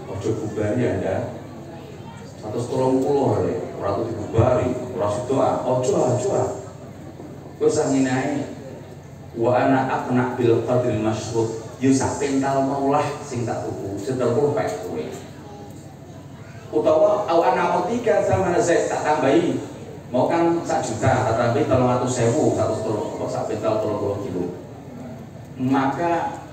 ojo bubari Anda 130 hari, ora tuh dibubari, ora sidoa, ojo. Kowe sangine ae. Wa ana aqna bil qadril masyrut. Yo sak pental maulah sing tak tuku, seterpul pek kowe. Utawa au ana motika sama zaid tak tambahi. Mau kan 1 juta, tak tambahi 300.000, 130 sak pental 30 kilo. Maka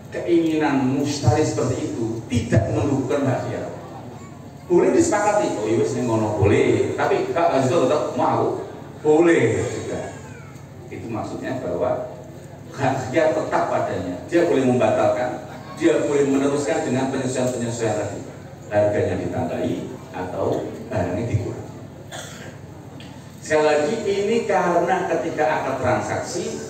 keinginan mushtari seperti itu tidak menunjukkan hak khiyar. Boleh disepakati, oh iya wis ngono boleh, tapi Kak Aziz tetap mau boleh juga. Itu maksudnya bahwa hak khiyar tetap padanya. Dia boleh membatalkan, dia boleh meneruskan dengan penyesuaian tadi. Harganya ditambahi atau barangnya dikurangi. Sekali lagi ini karena ketika akad transaksi,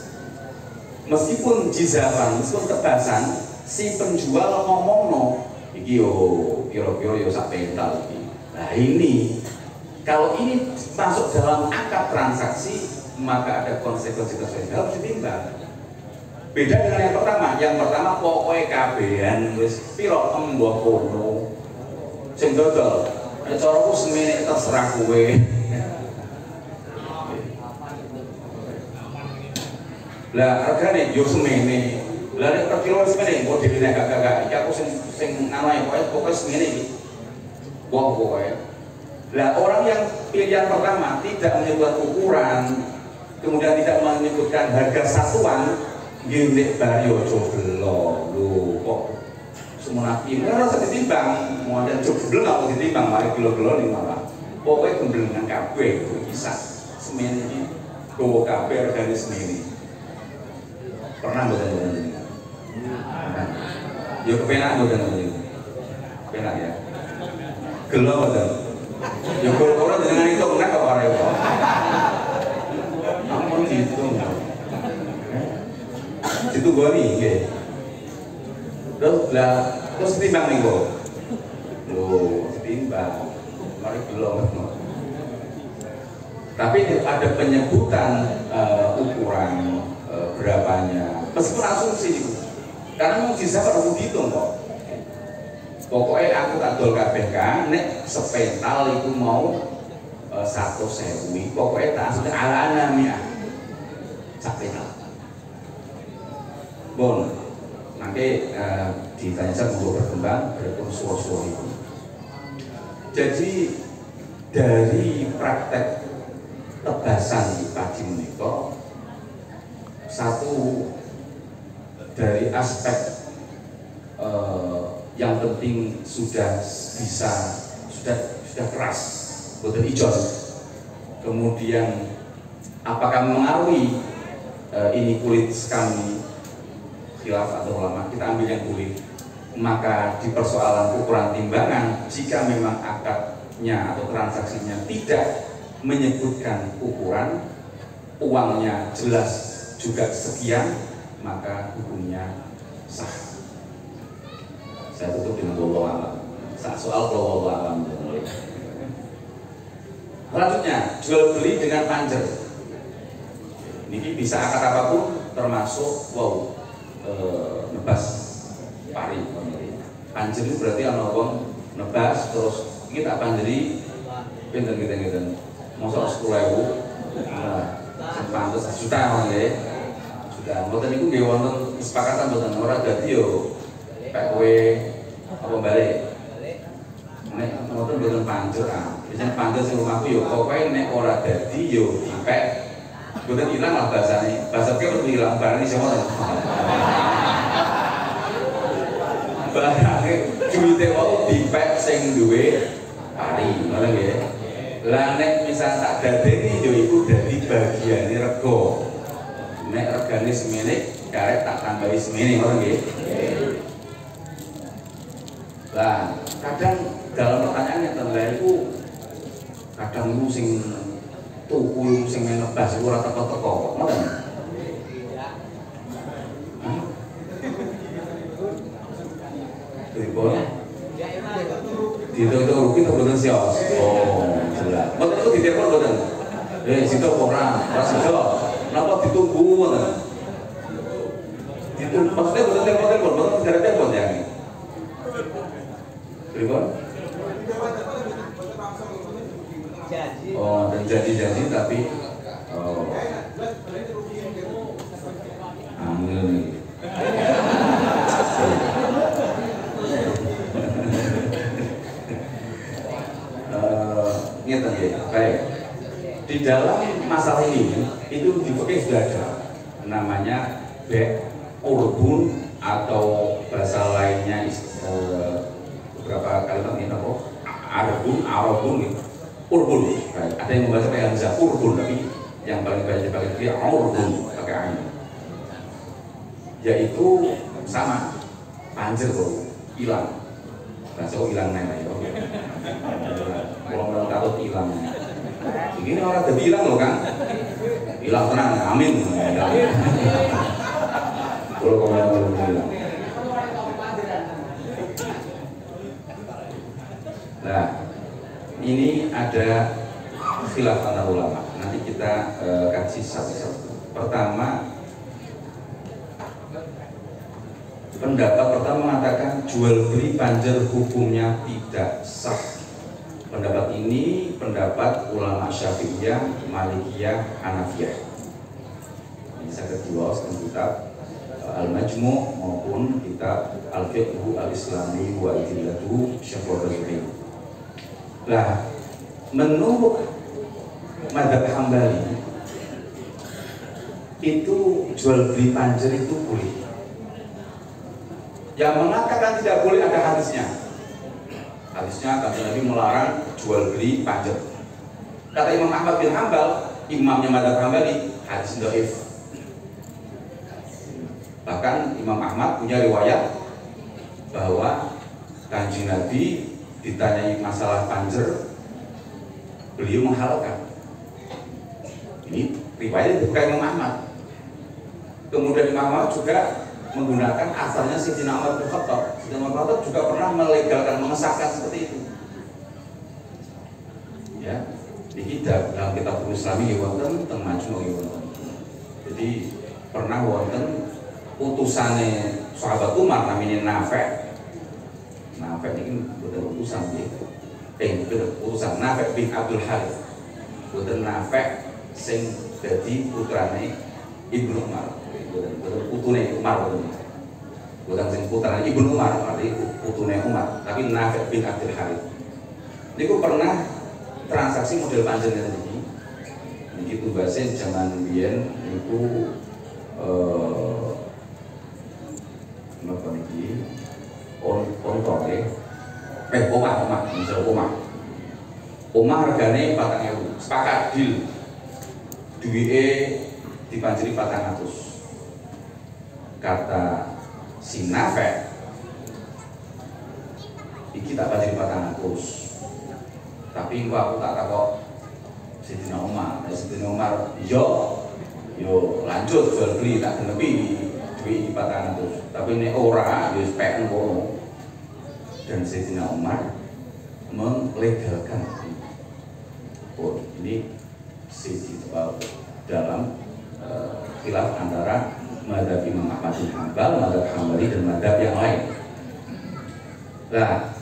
meskipun jizafan, meskipun tebasan, si penjual ngomong no, iki yo kira-kira yo sak pental iki. Nah ini, kalau ini masuk dalam akad transaksi, maka ada konsekuensi harus ditimbang. Beda dengan yang pertama. Yang pertama pokoknya kabehan wis piro embuh kono, sing dodol Caraku semene terserah kowe. Lah regane yo semene. Lah nek per kilo semene kok dhewe nek gak iki aku sing nanae pokoke semene iki. Wong pokoke. Lah orang yang pilihan pertama tidak menyebut ukuran, kemudian tidak menyebutkan harga satuan, nggih nek bari aja belo. Lho kok semenapi ora usah ditimbang, mau ada jebel gak ditimbang, mari kilo-kilo ning malah. Pokoke gemblengan kabeh kisah semene iki gowo kabeh regane semene. Pernah mboten? Pernah. Yo kepenak mboten? Kepenak ya. Gelo mboten? Yo kok dengan itu kena kok ora kok. Ampun dihitung. Situ goni nggih. Terus timbang nih kok. Loh, timbang. Mari belum. Tapi ada penyebutan ukuran berapanya. Meskipun asumsi itu. Karena mujizat perlu dihitung kok. Pokoknya aku tak dol kabeh kan, nek sepetal itu mau 1.000. Pokoknya tak asli ala anamnya. Sepetal. Bon. Nanti ditanya saya mau berkembang berkonsul itu. Jadi dari praktek tebasan di padi menika, satu dari aspek yang penting sudah keras, boten ijon. Kemudian apakah mengaruhi ini kulit kami khilaf atau ulama, kita ambil yang kulit. Maka di persoalan ukuran timbangan, jika memang akadnya atau transaksinya tidak menyebutkan ukuran, uangnya jelas juga sekian, maka hukumnya sah. Saya tutup dengan wallahu a'lam. Soal wallahu a'lam. Selanjutnya, jual beli dengan panjer. Ini bisa akad apapun, termasuk nebas pari. Panjer itu berarti ana wong nebas terus kita panjeri pinten-pinten. Mosok 10.000. Nah, sing pantes juta nggih. Sudah mboten niku nggih wonten kesepakatan mboten ora dadi yo pek kowe apa balik. Nek mboten mboten panjer ah. Biasane panjer sing rumahku yo pokoke nek ora dadi yo dipek. Mboten ilang lah bahasane. Bahasa kowe mboten ilang barang iso ngono. Barang duwite wau dipek sing duwe pari, ngono nggih. Lah nek misal tak dadeni yo iku dadi bagiane rego. Nek regane semene karek tak tambahi semene, ngono nggih. Lah, kadang dalam pertanyaannya tentang itu kadang lu sing tuku sing nebas iku ora teko-teko kok, ngoten. Pripun? Ditelepon rugi to mboten sios. Oh, jelas. Mboten itu ditelepon mboten. Situ ora situ. Napa ditunggu ngoten? Ditunggu maksudnya mboten telepon, mboten gara telepon ya. Pripun? Oh, dan janji tapi angel. Ngeten nggih. Baik. Di dalam masalah ini itu di fikih sudah ada namanya urbun atau bahasa lainnya beberapa kalimat ini apa? Arabun gitu. Urbun. Baik. Ada yang membaca pakai hamzah urbun, tapi yang paling banyak dipakai itu urbun pakai ain. Yaitu sama panjer bro, hilang. Bahasa hilang nenek ya. Kalau takut hilang. Begini orang udah bilang loh kan, hilang tenang, amin. Kalau kamu bilang. Nah, ini ada khilaf antara ulama. Nanti kita kaji satu-satu. Pertama, pendapat pertama mengatakan jual beli panjer hukumnya tidak sah. pendapat ini pendapat ulama Syafi'iyah, Malikiyah, Hanafiyah. Ini saya kedua kitab Al-Majmu' maupun kitab Al-Fiqhu Al-Islami wa Adillatu Syekh Rabi'. Nah, menurut mazhab Hambali itu jual beli panjer itu boleh. Yang mengatakan tidak boleh ada hadisnya. Hadisnya kata Nabi melarang jual beli panjer. Kata Imam Ahmad bin Hambal, imamnya mazhab Hambali, hadis dhaif. Bahkan Imam Ahmad punya riwayat bahwa Kanjeng Nabi ditanyai masalah panjer, beliau menghalalkan. Ini riwayat dibuka Imam Ahmad. Kemudian Imam Ahmad juga menggunakan asalnya Sayyidina Umar bin Khattab. Sayyidina Umar bin Khattab juga pernah melegalkan, mengesahkan seperti itu. Ya, di kitab dalam kitab Islami wonten teng Majmu' wonten. Jadi pernah wonten utusane sahabat Umar namanya Nafi'. Nafi' ini boten utusan nggih. Utusan Nafi' bin Abdul Harith. Boten Nafi' sing dadi putrane Ibnu Umar. Putune Umar bukan sing putrane Ibnu Umar, berarti putune Umar, tapi Nafi' bin Abdul Harith. Niku pernah transaksi model panjer ngene iki. Niki tugasé zaman biyen niku napa niki omah regane 4.000, sepakat deal. Duwike dipanjeri 400. Kata si Nafi', iki tak panjeri 400. Tapi engko aku tak takok Sayyidina Umar. Sayyidina Umar, yo lanjut jual beli tak genepi duit 400. Tapi nek ora yo peken kono. Dan Sayyidina Umar melegalkan. Oh, ini sisi dalam khilaf antara mazhab Imam Ahmad bin Hambal, mazhab Hambali dan mazhab yang lain. Nah,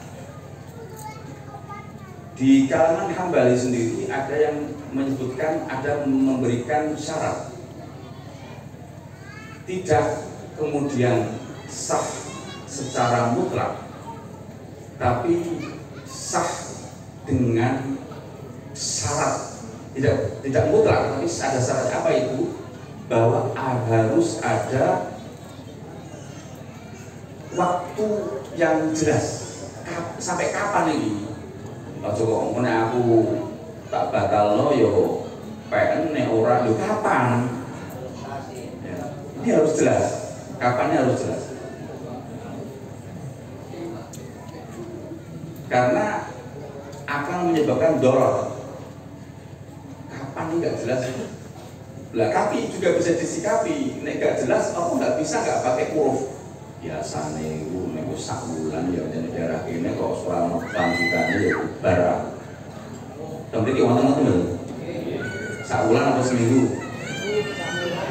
di kalangan Hambali sendiri ada yang menyebutkan, ada memberikan syarat tidak kemudian sah secara mutlak, tapi sah dengan syarat tidak mutlak, tapi ada syarat. Apa itu? Bahwa harus ada waktu yang jelas. Sampai kapan ini? Ojo kok ngene aku tak batalno yo PN nek ora lho kapan? Ya, ini harus jelas. Kapannya harus jelas. Karena akan menyebabkan doror. Kapan ini nggak jelas? Lah tapi juga bisa disikapi, nek gak jelas aku nggak bisa nggak pakai huruf. Biasane iku nek sak bulan ya nek daerah kene kok ora ono lanjutane ya bubar. Tapi iki wonten lho. Sak bulan apa seminggu?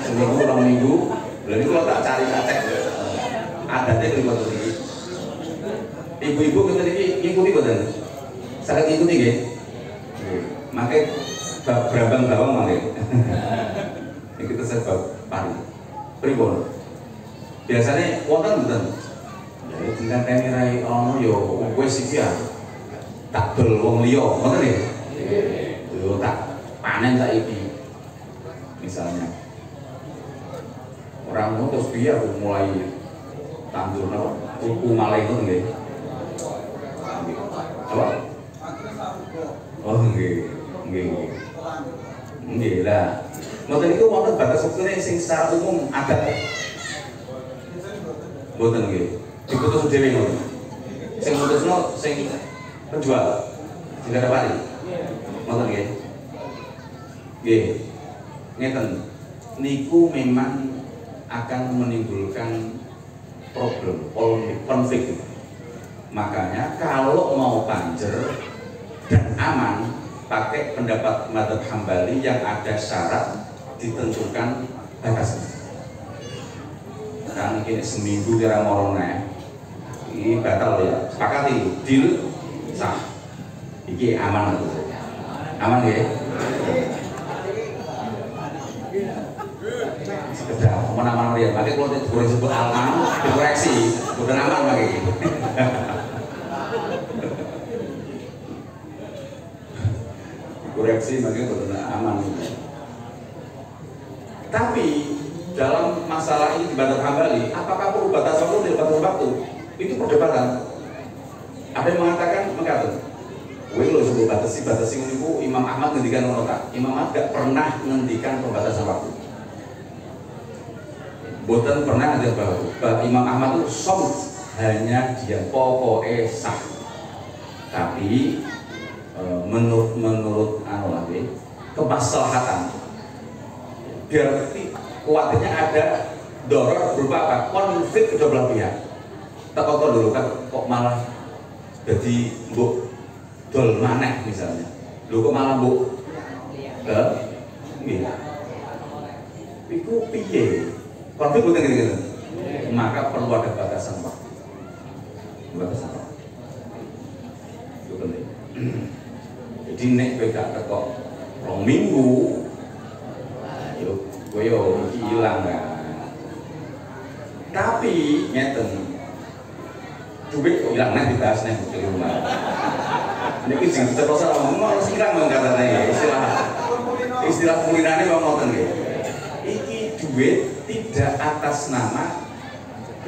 Seminggu atau minggu? Lha niku tak cari cek. Adate kelima iki. Ibu-ibu ngeten iki ngikuti mboten? Saged ngikuti nggih. Make brambang bawang mangke. Kita sebab pari pripun biasanya wonten mboten ya tinggal temerai ono yo wis iki ya tak dol wong liya ngoten nggih yo tak panen saiki misalnya orang ngono terus piye aku mulai tandur napa tuku malih ngoten nggih apa oh nggih lah. Mboten itu wonten batas waktune sing secara umum adat. Mboten nggih. Diputus dhewe ngono. Sing mutusno sing penjual. Sing dapati. Mboten nggih. Nggih. Ngeten. Niku memang akan menimbulkan problem, konflik. Makanya kalau mau panjer dan aman pakai pendapat mazhab Hambali yang ada syarat ditentukan batasnya. Kan ini seminggu kira morone, ini batal ya. Sepakati deal sah. Iki aman atau aman ya? Sekedar aman ya. Makanya kalau kurang sebut aman, dikoreksi, bukan aman lagi. Koreksi makanya benar aman. Tapi dalam masalah ini di Bandar Hambali, apakah perlu batas waktu atau batas waktu? Itu perdebatan. Ada yang mengatakan mengatakan, wih lo sebut batasi itu Imam Ahmad ngendikan nota. Imam Ahmad gak pernah ngendikan pembatasan waktu. Boten pernah ngendikan waktu. Imam Ahmad itu hanya dia pokoknya sah. Tapi menurut kemaslahatan biar kuatnya ada doror berupa apa? Konflik kedua belah pihak. Tak kok dulu kan kok malah jadi mbok dol maneh misalnya. Lho kok malah mbok nggih. Iku piye? Konflik boten ngene. Maka perlu ada batasan waktu. Batasan waktu. Itu penting. Jadi nek kowe gak teko 2 minggu, kowe yo iki ilang kan. Tapi ngeten. Duit ilang nek dibahas nek di rumah. Niki sing terus ngomong sirang mengkatane istilah kulinane wong ngoten nggih. Iki duit tidak atas nama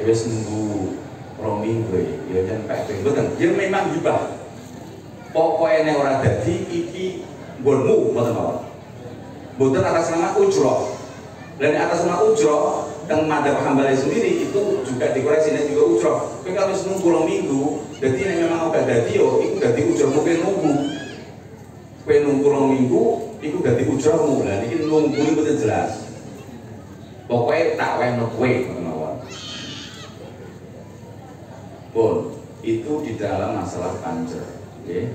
wis nunggu 2 minggu ya jan Pak mboten. Ya memang gibah. Pokoknya nek ora dadi iki nggonmu mboten apa. Mboten atas nama ujroh. Dan atas nama ujroh teng Madzhab Hambali sendiri itu juga dikoreksi dan juga ujroh. Tapi kalau nunggu 2 minggu, jadi ini memang udah dadi yo, itu dadi ujrohmu kowe nunggu. Kowe nunggu 2 minggu, itu dadi ujrohmu. Lah iki nunggu iki betul jelas. Pokoknya tak weno kowe mawon. Pun itu di dalam masalah panjer, nggih.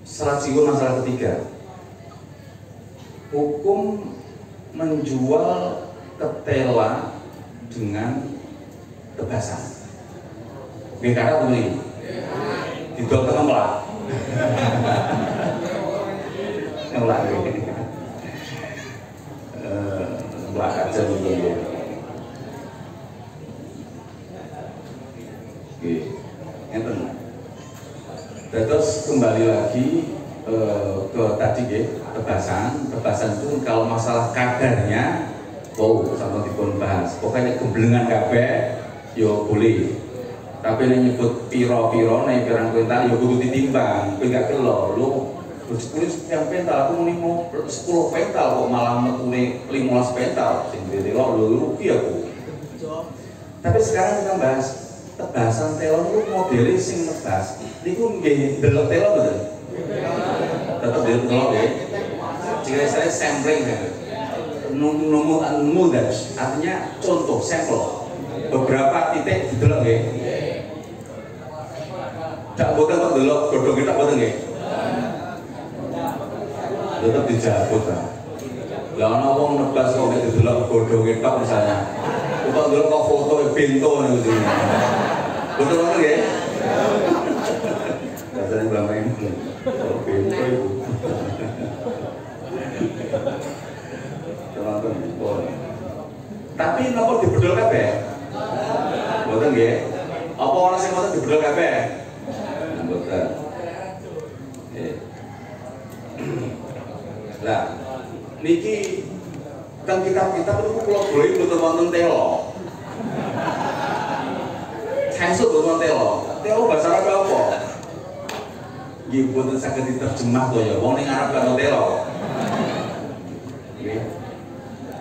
Selajengipun masalah ketiga. Hukum menjual ketela dengan tebasan. Nggih kata kuwi. Didol teng melak. Melak iki. Melak aja iki. Nggih. Enten. Terus kembali lagi ke tadi nggih, tebasan itu kalau masalah kadarnya sama dipun bahas. Pokoknya gemblengan kabeh yo boleh. Tapi nek nyebut piro-piro nek pirang kuintal yo kudu ditimbang. Kowe gak kelo lho. Terus yang pental aku muni 10 pental kok malah metune 15 pental. Sing delok lho rugi aku. Tapi sekarang kita bahas tebasan telon itu modelnya sing nebas. Niku nggih delok telon betul. Tetap delok ya. Jika saya sampling ya. Mudah, artinya contoh sampel beberapa titik didelok nggih. Dak boten kok delok godhong kita boten nggih. Tetap dijabut ta. Lah ana wong nebas kok nek didelok godhong kita misalnya. Kok delok kok foto bento niku. Betul banget nggih. Katanya belum ini bento iku. Tapi napa dibedol kabeh? Mboten nggih. Apa ana sing mboten dibedol kabeh? Mboten. Lah, niki teng kitab-kitab niku kula golek mboten wonten telo. Sesuk mboten telo. Telo bahasa Arab apa? Nggih mboten saged diterjemah to ya. Wong ning Arab kan telo.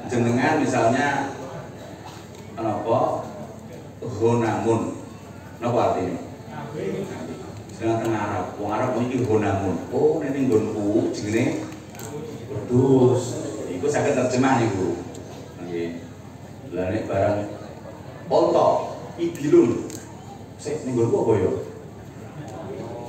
Jenengan misalnya apa honamun napa artinya? Sedangkan teng Arab, wong Arab iki honamun. Oh nek ning nggonku jenenge wedhus. Iku saged terjemah niku. Nggih. Lah nek barang onto ibilun. Sik ning nggonku apa ya?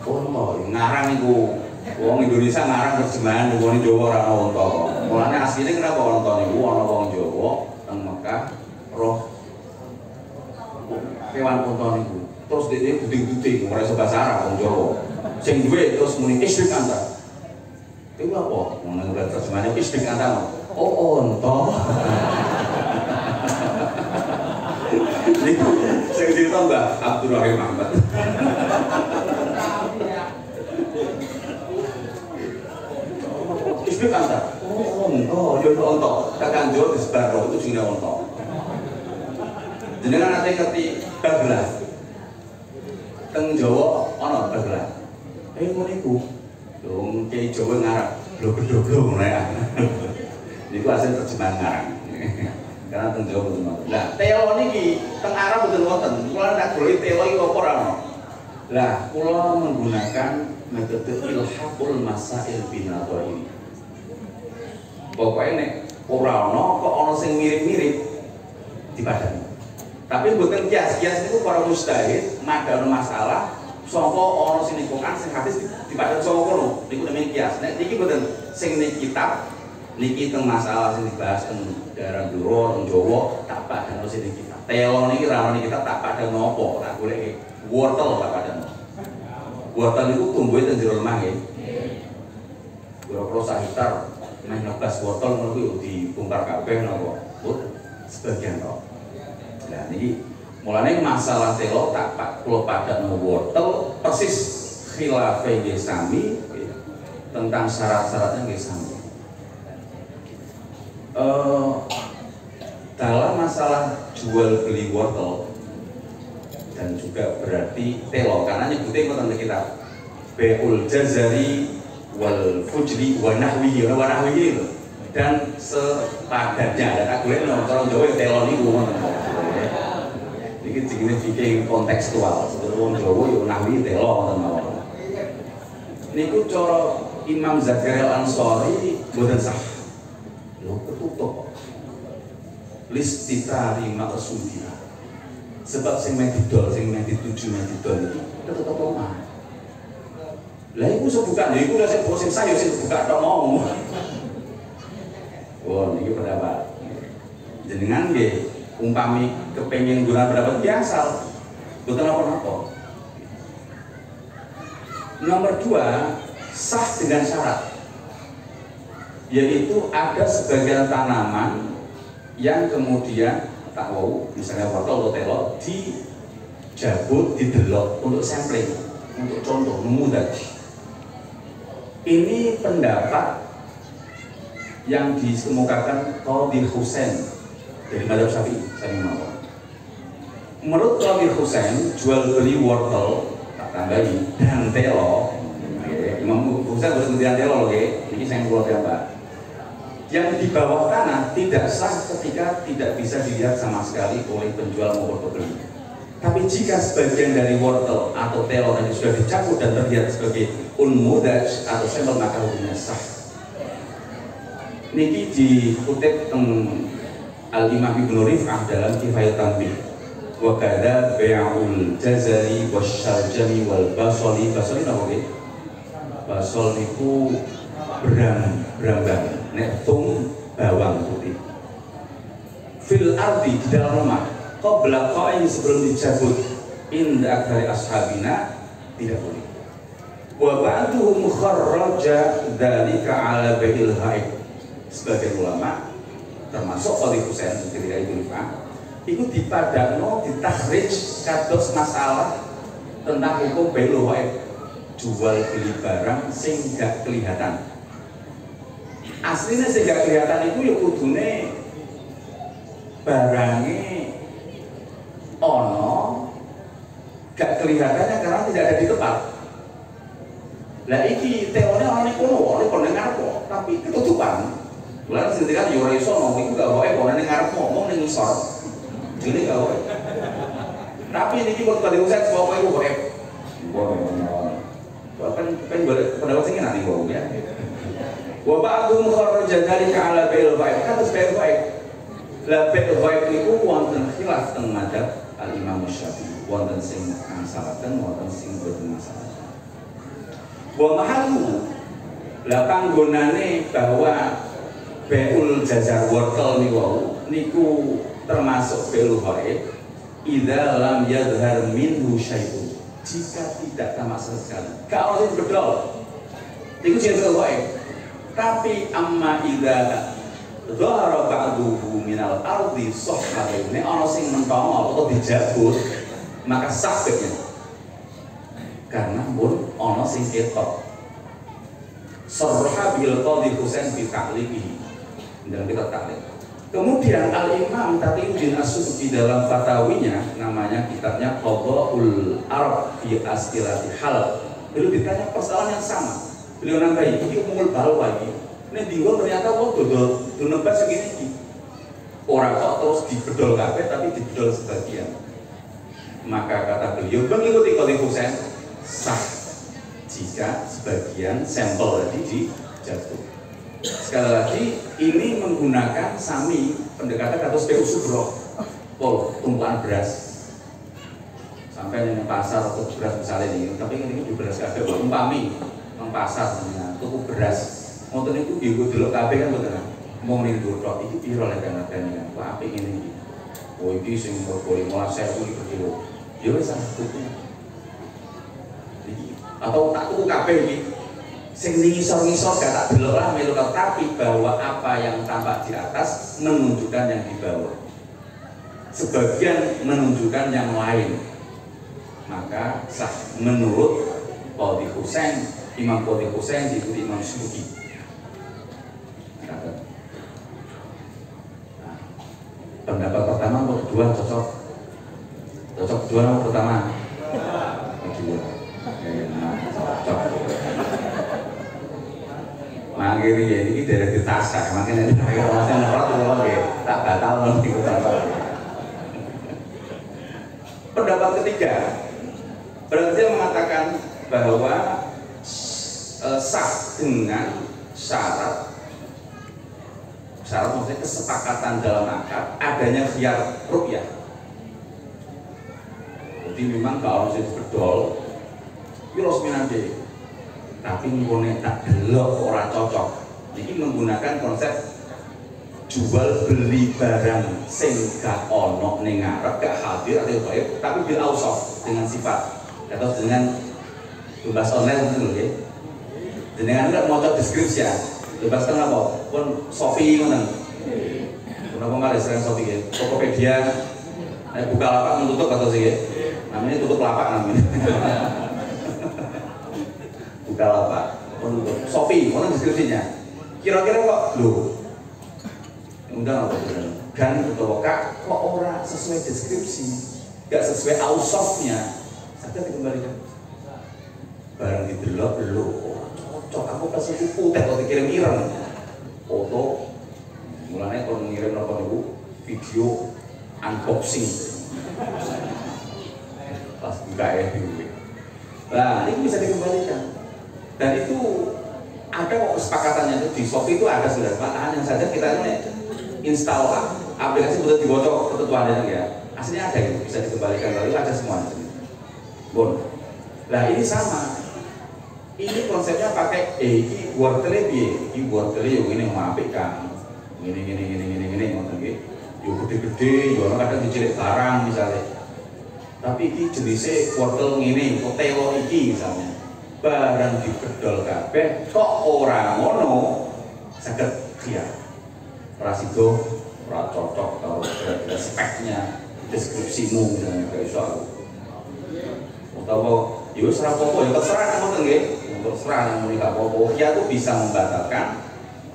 Onto ngarang iku. Wong Indonesia ngarang terjemahan wong Jawa ora ana onto. Mulane asline kenapa onto niku ana wong Jawa teng Mekah roh kewan onto niku. Terus dhek buding-buding ora iso bahasa Arab wong Jawa. Sing duwe terus muni istrik anta. Iku apa? Ngono terjemahane istrik anta. Oh, onto. Niku sing cerita Mbak Abdurrahim Ahmad. Istrik anta. Oh, onto, yo onto. Tekan Jawa disebar itu jenenge onto. Jenengan ate ngerti bagelah. Teng Jawa ana bagelah. Ngono iku. Dong Kiai Jawa ngarep blok-blok ngono ya. Niku hasil terjemahan ngarang. Karena teng Jawa betul betul. Lah, telo niki teng Arab betul wonten. Kula tak golek telo iki apa ora ono. Lah, kula menggunakan metode ilhaqul masail binadhar ini. Pokoknya nek ora ono kok ono sing mirip-mirip dipadani. Tapi mboten kias-kias niku para mujtahid madhano masalah saka ana sing Quran sing hadis dipadani saka kono. Niku namanya kias. Nek niki mboten sing ning kitab niki teng masalah sing dibahas teng daerah Blora teng Jawa tak padano sing ning kitab. Telo niki ra ono kitab tak padano apa? Tak golek wortel tak padano. Wortel niku tumbuhe teng jero lemah nggih. Kira-kira sak hektar meh 16 wortel ngono kuwi dibongkar kabeh napa? Sebagian tok. Nah niki mulane masalah telo tak kula padano wortel persis khilafe nggih sami tentang syarat-syaratnya nggih sami. Dalam masalah jual beli wortel dan juga berarti telo karena nyebutnya ngoten kita Bai'ul Jazari wal Fujri wa nahwihi dan sepadannya dan aku lihat orang Jawa telo niku ngoten. Iki jenenge fikih kontekstual. Sebelum Jawa yo nahwi telo ngoten mawon. Niku cara Imam Zakaria Al-Ansari boten sah. Lho ketutup. Listitari maqsudiha. Sebab sing meh didol, sing meh dituju meh didol iki ketutup omah. Lah iku sebuka lho iku sing sing sayo sing buka tok mau. Oh niki pendapat. Jenengan nggih umpami kepengen guna pendapat biasa, betul apa-apa. Nomor 2, sah dengan syarat, yaitu ada sebagian tanaman yang kemudian tak mau, misalnya wortel atau telo, dijabut, didelok untuk sampling, untuk contoh, memudar. Ini pendapat yang dikemukakan Qadhi Husain dari Madzhab Syafi'i, saya mau. Menurut Qadhi Husain, jual beli wortel tak tambahi dan telo. Imam Husain harus kemudian telo, ini saya mau gambar. Yang di bawah tanah tidak sah ketika tidak bisa dilihat sama sekali oleh penjual maupun pembeli. Tapi jika sebagian dari wortel atau telo tadi sudah dicabut dan terlihat sebagai unmudaj atau sampel, maka hukumnya sah. Niki dikutip Al-Imam Ibnu Rif'ah dalam Kifayat Tanbih. Wa kadza bai'ul jazari wasyarjami wal basali. Basali napa nggih? Basol niku berambang, nek tum bawang putih. Fil ardi di dalam rumah. Qabla qa'i sebelum dicabut inda aktsari ashabina tidak boleh. Wa ba'duhum kharraja dzalika 'ala bai'il haid. Sebagian ulama termasuk Qadhi Husain ketika itu itu dipadano, ditakhrij kados masalah tentang hukum bai'ul haid, jual beli barang sing gak kelihatan. Aslinya sing gak kelihatan itu ya kudune barangnya ono gak kelihatannya karena tidak ada di tempat. Lah iki teone ana kono, ana kono ngarep tapi ketutupan. Mulane sing dikatakan yo ora iso ngomong iku gak wae kono ning ngarep ngomong ning ngisor. Jadi gak wae. Tapi niki kok Qadhi Husain pokoke iku wae. Kan pendapat sing nanti kok ya. Wa ba'dhum kharraja dzalika 'ala bai'il ghaib. Kados bai'il ghaib. La bai'il ghaib niku wonten khilaf teng madzhab Al-Imam Syafi'i. Wonten sing masalahken, wonten sing boten masalah. Wa mahallu la panggonane bahwa bai'ul jazar wortel niku termasuk bai'ul ghaib idza lam yadhhar minhu syai'un. jika tidak sama sekali. Kalau itu bedol, itu jadi bedol. Tapi amma ida dhahara ba'duhu minal ardi sohbah ini ono sing mentongol atau dijabut, maka sakitnya karena pun ono sing ketok sarha bil qadhi Husain bi ta'liqi dalam kitab ta'liq. Kemudian Al-Imam Taqiyuddin As-Subki dalam fatawinya, namanya kitabnya Qadha'ul Arab fi As'ilati Hal, beliau ditanya persoalan yang sama. Beliau nambahi, ini umul balwa ini. Ini bingung ternyata kok dodol nembak segini iki. Orang kok terus dibedol kabeh tapi dibedol sebagian. Maka kata beliau mengikuti Qadhi Husain sah jika sebagian sampel tadi dijatuh. Sekali lagi ini menggunakan sami pendekatan atau PU subro, tumpuan beras sampai di pasar atau beras misalnya ini, tapi ini di beras kabeh umpami nang pasar tuku beras ngoten niku nggih delok kabeh kan mboten mung ning tok iki piro lek kan adane kan kok apik ngene iki oh iki sing mergo 15.000 per kilo ya wis tuku iki atau tak tuku kabeh iki sing ngisor-ngisor gak tak delok lah melu tapi bahwa apa yang tampak di atas menunjukkan yang di bawah, sebagian menunjukkan yang lain, maka sah menurut Qadhi Husain, Imam Qadhi Husain diikuti Imam Subki. Nah, pendapat pertama atau kedua cocok kedua atau pertama? Kedua. Cocok. Makanya ya ini dari ditasak, makanya ini rasanya nerot itu tak batal nanti pendapat ketiga, berarti mengatakan bahwa sah dengan syarat maksudnya kesepakatan dalam akad adanya khiyar ru'yah. Jadi memang kalau harus bedol, itu harus minande. Tapi ngone tak delok ora cocok. Ini menggunakan konsep jual beli barang sing gak ono ning ngarep gak hadir atau baik, tapi bil ausaf dengan sifat atau dengan bebas online itu lho nggih. Dengan enggak mau deskripsi ya. Bebas kan apa? Pun Shopee ngoten. Kenapa malah sering Shopee nggih? Tokopedia buka lapak menutup atau sih nggih? Namanya tutup lapak namanya. Lapak untuk Shopee, mana deskripsinya? Kira-kira kok loh? Udah apa kan atau kak kok orang sesuai deskripsi, gak sesuai ausofnya, saja dikembalikan. Barang didelok lo, cocok aku kasih tipu, teh kau dikirim ireng, foto, mulanya kalau mengirim apa dulu, video unboxing, pas buka ya dulu. Nah ini bisa dikembalikan. Dan itu ada kesepakatannya di Shopee itu ada sudah hanya saja kita ini install aplikasi buat dibocok ketentuannya ya aslinya ada gitu bisa dikembalikan lalu ada semua bon. Nah ini sama ini konsepnya pakai ini wortel yang ini mampik kan ini ngomong gitu yo gede-gede yo kadang dicilik barang misalnya tapi ini jenisnya wortel ini potelo iki misalnya barang dibedol kabeh kok ora ngono saged khiyar rasido ora cocok kalau kira-kira speknya deskripsimu misalnya gak iso aku utawa ya wis ora apa-apa ya terserah ngoten nggih terserah yang gak apa-apa ya itu bisa membatalkan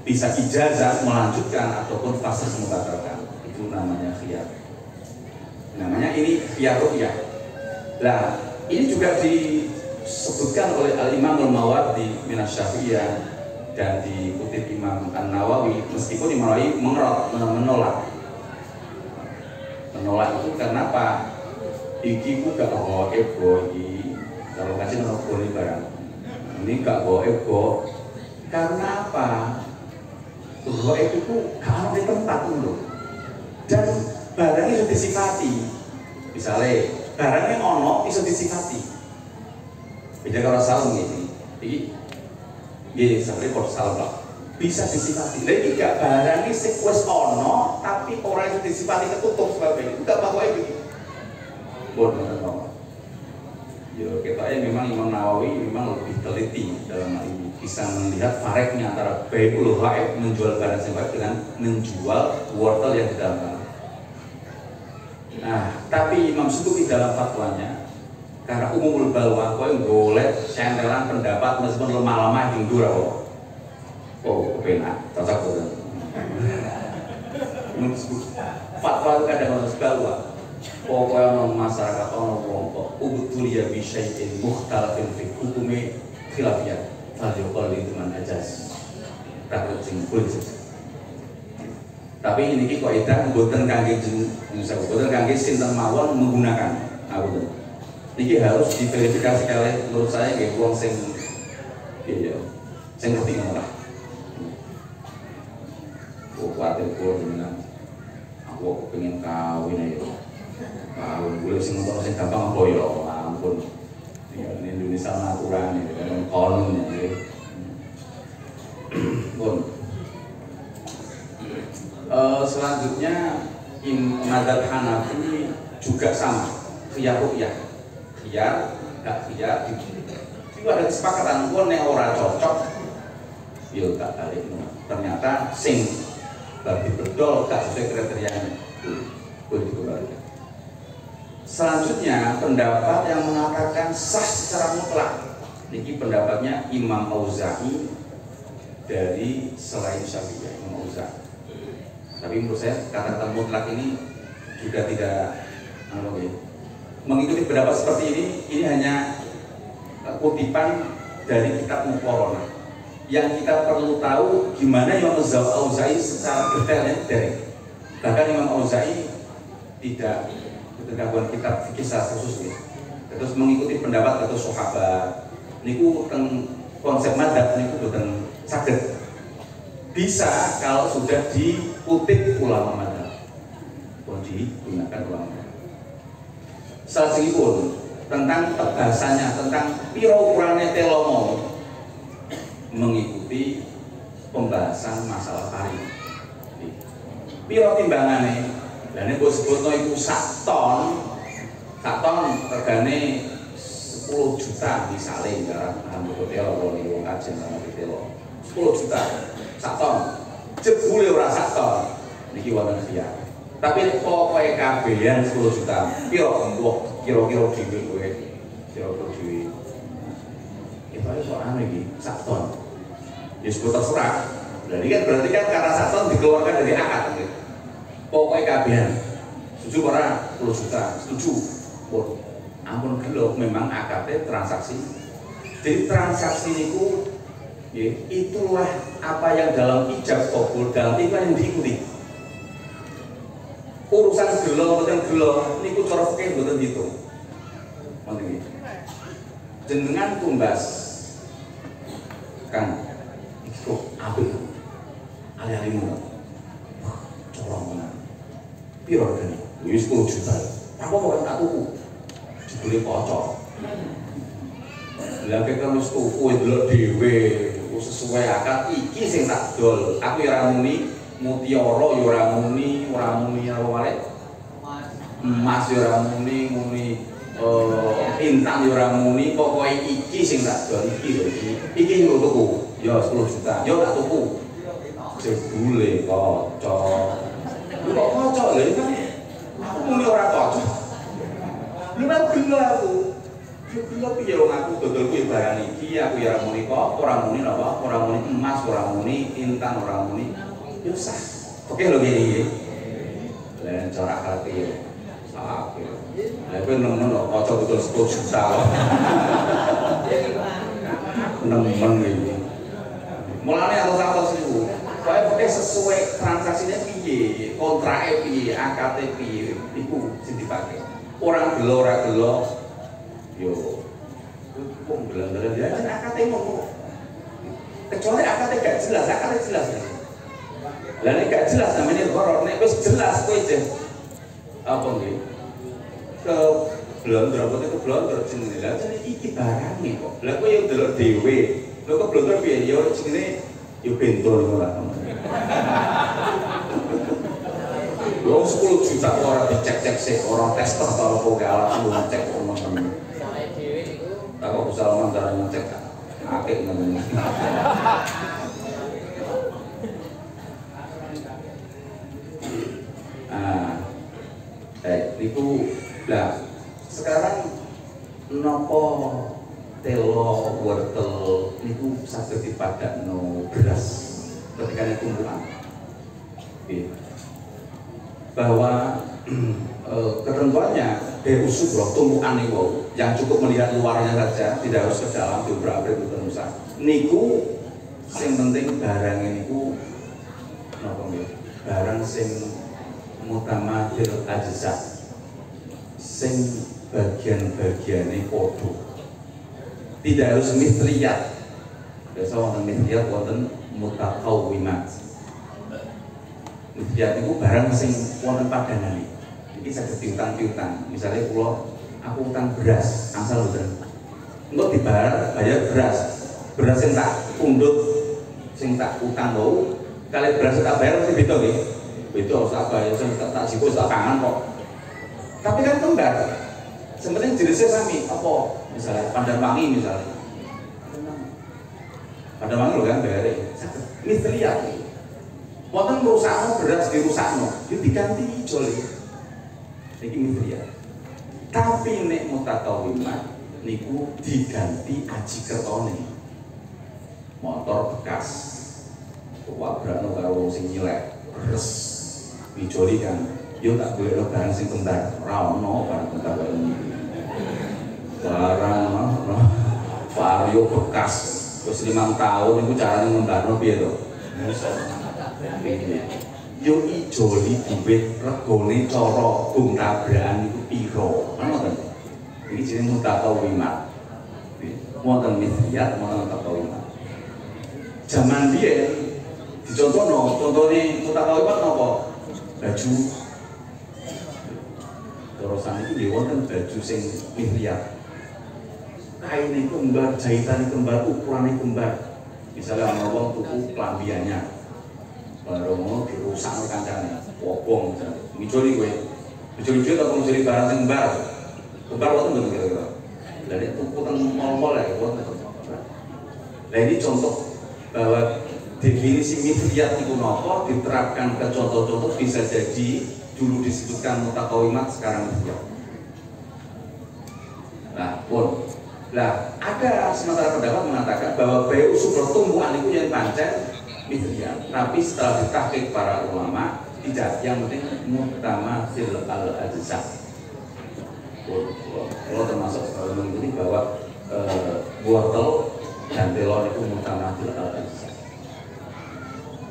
bisa ijazah melanjutkan ataupun fase membatalkan itu namanya khiyar namanya ini khiyar ru'yah. Lah ini juga disebutkan oleh Al-Imam Al-Mawardi Minas Syafi'iyah dan dikutip Imam An-Nawawi meskipun Imam Nawawi menolak itu karena apa? Iki ku gak goib iki kalau kasih nomor boleh barang ini gak goib karena apa? Goib itu gak ada di tempat dulu dan barangnya sudah disifati misalnya barangnya ono bisa disifati beda kalau salam ini sampai kalau salam bisa disifati lagi gak barangnya sekuas ono tapi orang itu disifati ketutup sebagainya itu gak apa-apa begini bodoh Ya, ketoknya memang Imam Nawawi memang lebih teliti dalam hal ini, bisa melihat fareknya antara bai'ul ghaib, menjual barang yang gaib, dengan menjual wortel yang di dalam tanah. Nah, tapi Imam Sutubi dalam fatwanya, karena umumul balwa, kau yang golek sentelan pendapat meskipun lemah-lemah di dura, oh kepenak, cocok betul. Fatwa itu kadang harus balwa. Pokoknya orang masyarakat orang wong kok ubtulia bi syai'in mukhtalafin fi hukumi khilafiyah fal yuqal li man ajaz takut sing kulit. Tapi ini ki kaidah mboten kangge mboten kangge sinten mawon menggunakan aku. Niki harus diverifikasi kali menurut saya nggih wong sing iya sing ngerti ngono. Kuwatir kulo jenengan aku pengen kawin ayo. Kawin boleh sing nonton sing gampang apa ya ampun. Ini Indonesia aturan iki kan konon ya. Pun. Selanjutnya madzhab Hanafi juga sama, khiyar ru'yah. Khiyar, gak khiyar itu ada kesepakatan pun nek ora cocok yo tak balik. Ternyata sing bagi bedol gak sesuai kriterianya. Boleh dikembalikan. Selanjutnya pendapat yang mengatakan sah secara mutlak. Ini pendapatnya Imam Auza'i dari selain Syafi'iyah, Imam Auza'i. Tapi menurut saya kata mutlak ini juga tidak mengikuti pendapat seperti ini hanya kutipan dari kitab Muqarronah. Yang kita perlu tahu gimana Imam Auza'i secara detailnya dari. Bahkan Imam Auza'i tidak gabungan kitab fikih secara khusus ya. Terus mengikuti pendapat atau sahabat. Niku konsep madzhab niku boten saged bisa kalau sudah dikutip ulama madzhab. Digunakan ulama. Salajengipun tentang tebasannya, tentang piro ukurane telomo mengikuti pembahasan masalah pari. Piro timbangane? Dan ini gue sebutnya itu sak ton regane 10 juta misalnya karena hampir telo kalau nih wong kajian sama telo 10 juta sak ton jebule ora sak ton niki wonten khiyar. Tapi pokoknya kabehan 10 juta piro mbok kira-kira dhewe kowe kira-kira dhewe itu aja soal iki sak ton ya sebut terserah. Berarti kan karena sak ton dikeluarkan dari akad gitu. Pokoknya kabehan setuju para 10 juta setuju. Oh, ampun gelo memang akadnya transaksi. Jadi transaksi itu ya, itulah apa yang dalam ijab qabul dalam itu yang diikuti. Urusan gelo mboten gelo niku cara fikih mboten diitung. Ngoten iki. Jenengan tumbas Kang iku apik. Ali-alimu. Corong tenan. Piro regane? Wis 10 juta. Apa kok tak tuku? Jebule kocok. Lah kek wis tuku delok dhewe, sesuai akad iki sing tak dol. Aku ya ora muni mutiara ya ora muni apa wae. Emas ya ora muni intan ya ora muni, pokoke iki sing tak dol iki lho iki. Iki lho tuku. Ya 10 juta. Ya tak tuku. Jebule kocok. Lu kok kocok lho kan? Aku muni ora kocok. Lu nek gelo aku. Gelo piye wong aku dodol kuwi barang iki, aku ya muni kok, ora muni napa? Ora muni emas, ora muni intan, ora muni. Ya sah. Oke lho iki. Lah cara kate. Oke. Lah kowe nemen kok kocok betul 10 juta kok. Nemen iki. Mulane atus-atus niku. Kaya pakai sesuai transaksinya piye, kontraknya piye, akadnya piye, itu sing dipakai. Orang gelo, ora gelo, yo, kok gelang-gelang dia kan akadnya mau. Kecuali akadnya gak jelas, akadnya jelas ya. Lah nek gak jelas namanya horor, nek wis jelas kowe aja. Apa nggih? Ke blonder apa itu blonder jenenge. Lah jenenge iki barang kok. Lah kowe yo delok dhewe. Lho kok blonder piye? Yo jenenge yo bentol ora. Wong 10 juta orang dicek-cek sih, orang tester kalau kok gak alat lu ngecek teman-teman. Tak kok Salman cara ngecek akeh ngene. Niku lah sekarang nopo telo wortel niku saged dipadakno beras ketika niku tumbuhan. Bahwa ketentuannya dari usul tumbuhan niku yang cukup melihat luarnya saja, tidak harus ke dalam beberapa nusa. Niku sing penting barang niku napa nggih? Barang sing mutamadil ajza, sing bagian-bagiane padha. Tidak harus mithliyat. Biasa wonten mithliyat wonten mutakawwimat. Mithliyat itu barang sing wonten padanane. Iki saged diutang-piutang. Misalnya aku utang beras, asal mboten. Engko bayar beras. Beras sing tak pundhut sing tak utang wau, kali beras tak bayar mesti beda nggih. Beda sak bayar sing tak jiko tak pangan kok. Tapi kan kembar. Sebenarnya jenisnya sami, apa? Misalnya Pandanwangi misalnya. Pandanwangi lho kan bayar. Mithliyat. Wonten rusakno beras dirusakno, itu diganti jole. Iki mithliyat. Tapi nek mutakawwimat niku diganti aji kertone. Motor bekas. Wabrakno karo wong sing nyilek, beres. Dijoli kan, yo tak golekno barang sing kembar, ora ono barang kembar kaya ngene. Barang vario bekas wis 5 tahun niku carane ngembarno piye to? Yo ijoli duit regane cara bung tabrakan niku piro? Ngoten. Iki jenenge mutakawwimat. Wonten mithliyat, wonten mutakawwimat. Zaman biyen dicontohno, contone mutakawwimat napa? Baju. Terusan iki nggih wonten baju sing mithliyat. Kainnya kembar, jahitannya kembar, ukurannya kembar. Misalnya ana wong tuku klambiannya, baru mau dirusak kancane, wobong misalnya. Mijoli kowe, mijoli duit atau mijoli barang sing kembar, kembar wonten mboten kira-kira. Lah nek tuku teng mall-mall ya wonten. Lah ini contoh bahwa definisi mithliyat itu napa diterapkan ke contoh-contoh bisa jadi dulu disebutkan mutakawwimat sekarang mithliyat. Nah, pun lah, ada sementara pendapat mengatakan bahwa bayi usul pertumbuhan itu yang pancen mithliyat, tapi setelah ditahqiq para ulama tidak, yang penting mutamathil al-ajza. Kalau termasuk mengikuti bahwa wortel dan telur itu mutamathil al-ajza.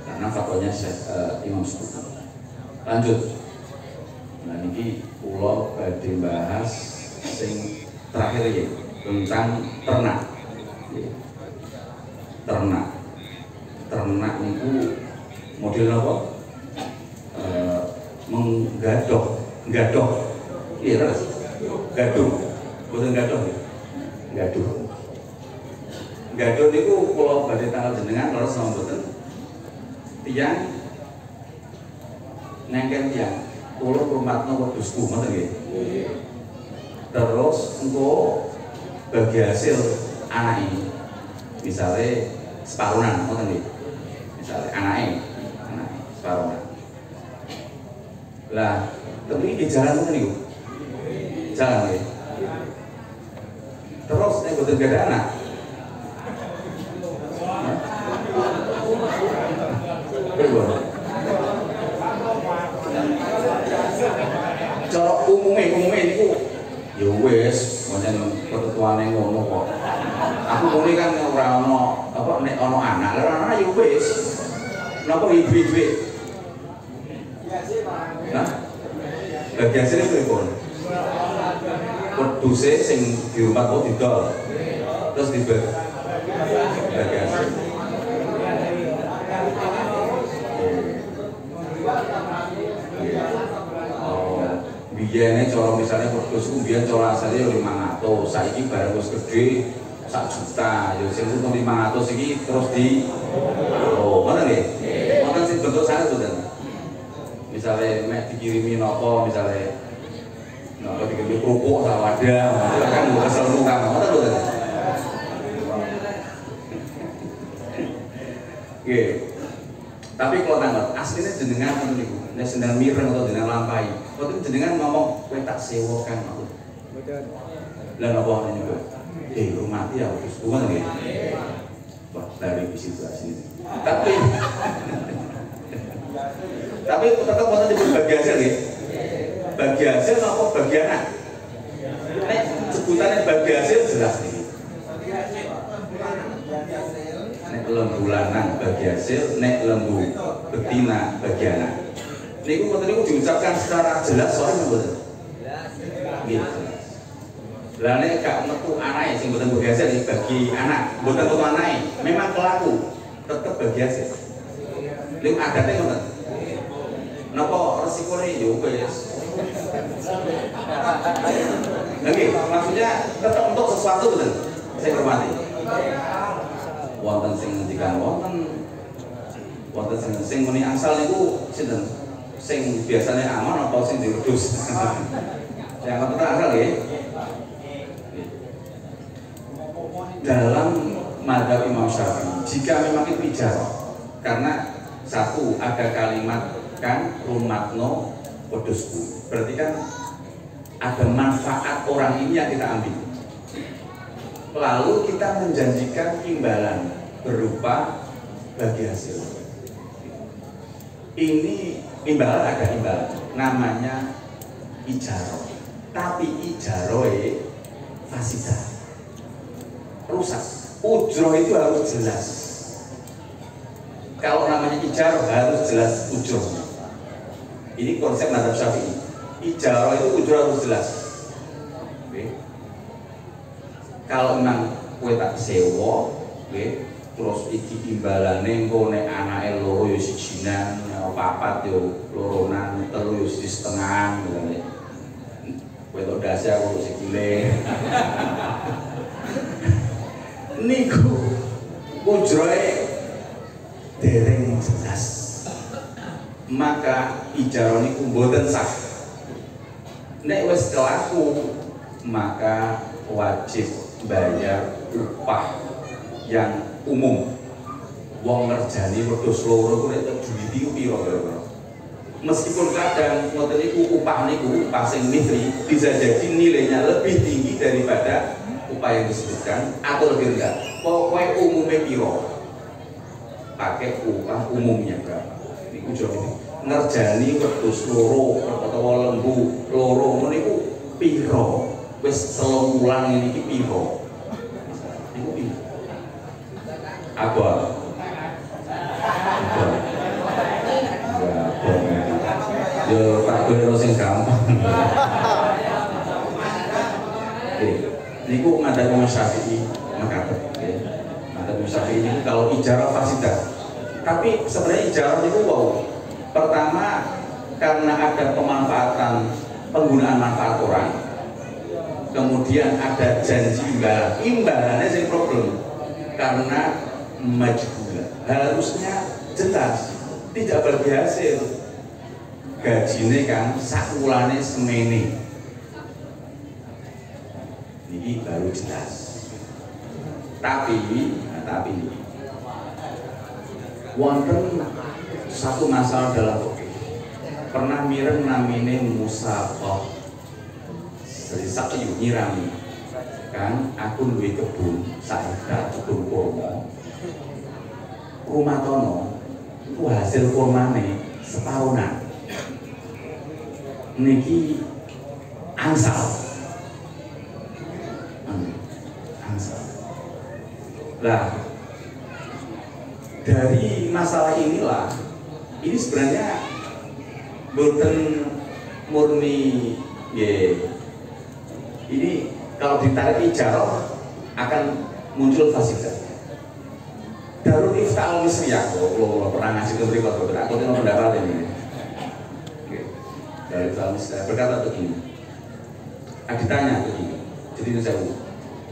Karena fatwanya Imam Suyuti. Lanjut. Nah, ini pulau badhe bahas sing terakhir ya. Tentang ternak. Ternak itu model apa? Menggadok. Iya kan? Gaduh. Bukan gaduh. Gaduh itu kalau badhe tanggal jenengan leres sama mboten. Tiang nengken tiang. Kulo rumatno wedhusku ngoten nggih. Terus engko bagi hasil anak ini, misalnya separuhan, ngoten nggih. Misalnya anaknya separuhan. Lah, tapi di jalan ngoten niku. Jalan nggih. Terus nek boten gak ada anak. Cara umumnya niku ya wis pancen ketentuane ngono kok. Aku muni kan ora ono apa nek ono anak, lha anak ya wis. Napa duwe-duwe. Nah. Bagi hasilnya pripun? Wedhuse sing diumpat kok didol. Terus dibagi hasil. Biyen cara misalnya wedhus biyen cara asale 500, saiki barang wis gede 1 juta, ya sing 500 iki terus di ngoten nggih. Ngoten sing bentuk sanget mboten. Misale mek dikirimi napa misale napa dikirimi kerupuk sak wadah, kan kesel kan ngoten mboten. aslinya jenengan ngoten niku. Nek sedang mireng atau jenengan lampai. Waktu jenengan ngomong kowe tak sewa kan aku. Betul. Lah napa niku? Hormati ya Gus. Ngono nggih. Wah, dari situasi ini. Tapi tetap wonten di bagi hasil nggih. Bagi hasil napa bagi anak? Nek sebutannya bagi hasil jelas nih. Nek lembu lanang bagi hasil, nek lembu betina bagi anak. Niku ngoten niku diucapkan secara jelas soalnya mboten. Jelas. Lah nek gak metu anake sing mboten bagi hasil bagi anak, mboten metu anake, memang kelaku tetep bagi hasil. Lha adate ngoten. Napa resikone yo wis. Oke, maksudnya tetap untuk sesuatu betul. Saya hormati. Wonten sing ngendikan wonten sing muni angsal niku sinten? Sing biasanya aman apa sing diredus? Yang kata angsal nggih. Dalam mazhab Imam Syafi'i, jika memang itu ijarah, karena satu ada kalimat kan rumatno wedhusku, berarti kan ada manfaat orang ini yang kita ambil. Lalu kita menjanjikan imbalan berupa bagi hasil. Ini imbalan, ada imbalan namanya ijarah, tapi ijarah fasidah, rusak. Ujroh itu harus jelas. Kalau namanya ijarah harus jelas ujrohnya. Ini konsep mazhab Syafi'i. Ijarah itu ujroh harus jelas. Oke. Kalau memang kue tak sewa, oke, terus iki imbalane engko nek anake loro ya sijinan, papat yo loronan, telu yo setengah, ngene. Kue tok dasi aku sikile. Niku ujrohe dereng jelas. Maka ijarah niku mboten sah. Nek wis kelaku maka wajib bayar upah yang umum. Wong ngerjani wedhus loro ku nek duwiti piro kira-kira. Meskipun kadang ngoten niku upah sing mithri bisa jadi nilainya lebih tinggi daripada upah yang disebutkan atau lebih rendah. Pokoknya umumnya piro. Pakai upah umumnya berapa. Niku jauh ngerjani wedhus loro atau lembu loro niku piro. Wis 3 wulan iki piro? Niku piro? Apa? Yo tak kira sing gampang. Niku mazhab Imam Syafi'i makaten. Mazhab Imam Syafi'i ini kalau ijarah fasidah. Tapi sebenarnya ijarah niku wow. Pertama karena ada pemanfaatan penggunaan manfaat orang. Kemudian ada janji imbalan. Imbalannya sing problem karena majbur. Harusnya jelas, tidak bagi hasil. Gajine kan sak wulane semene. Ini baru jelas. Tapi wonten satu masalah dalam fikih. Pernah mireng namine musaqah. Jadi sak yu nyirami. Kan aku duwe kebun, sak hektar kebun kurma. Rumah tono itu hasil kurmane setahunan. Niki angsal. Nah, dari masalah inilah, ini sebenarnya boten murni, ini kalau ditarik ijarah akan muncul fasidah. Darul Iftah al-Misriyah, kalau pernah ngasih ke berikut, aku tengok pendapat ini. Darul Iftah al-Misriyah berkata begini, ditanya begini, jadi ini saya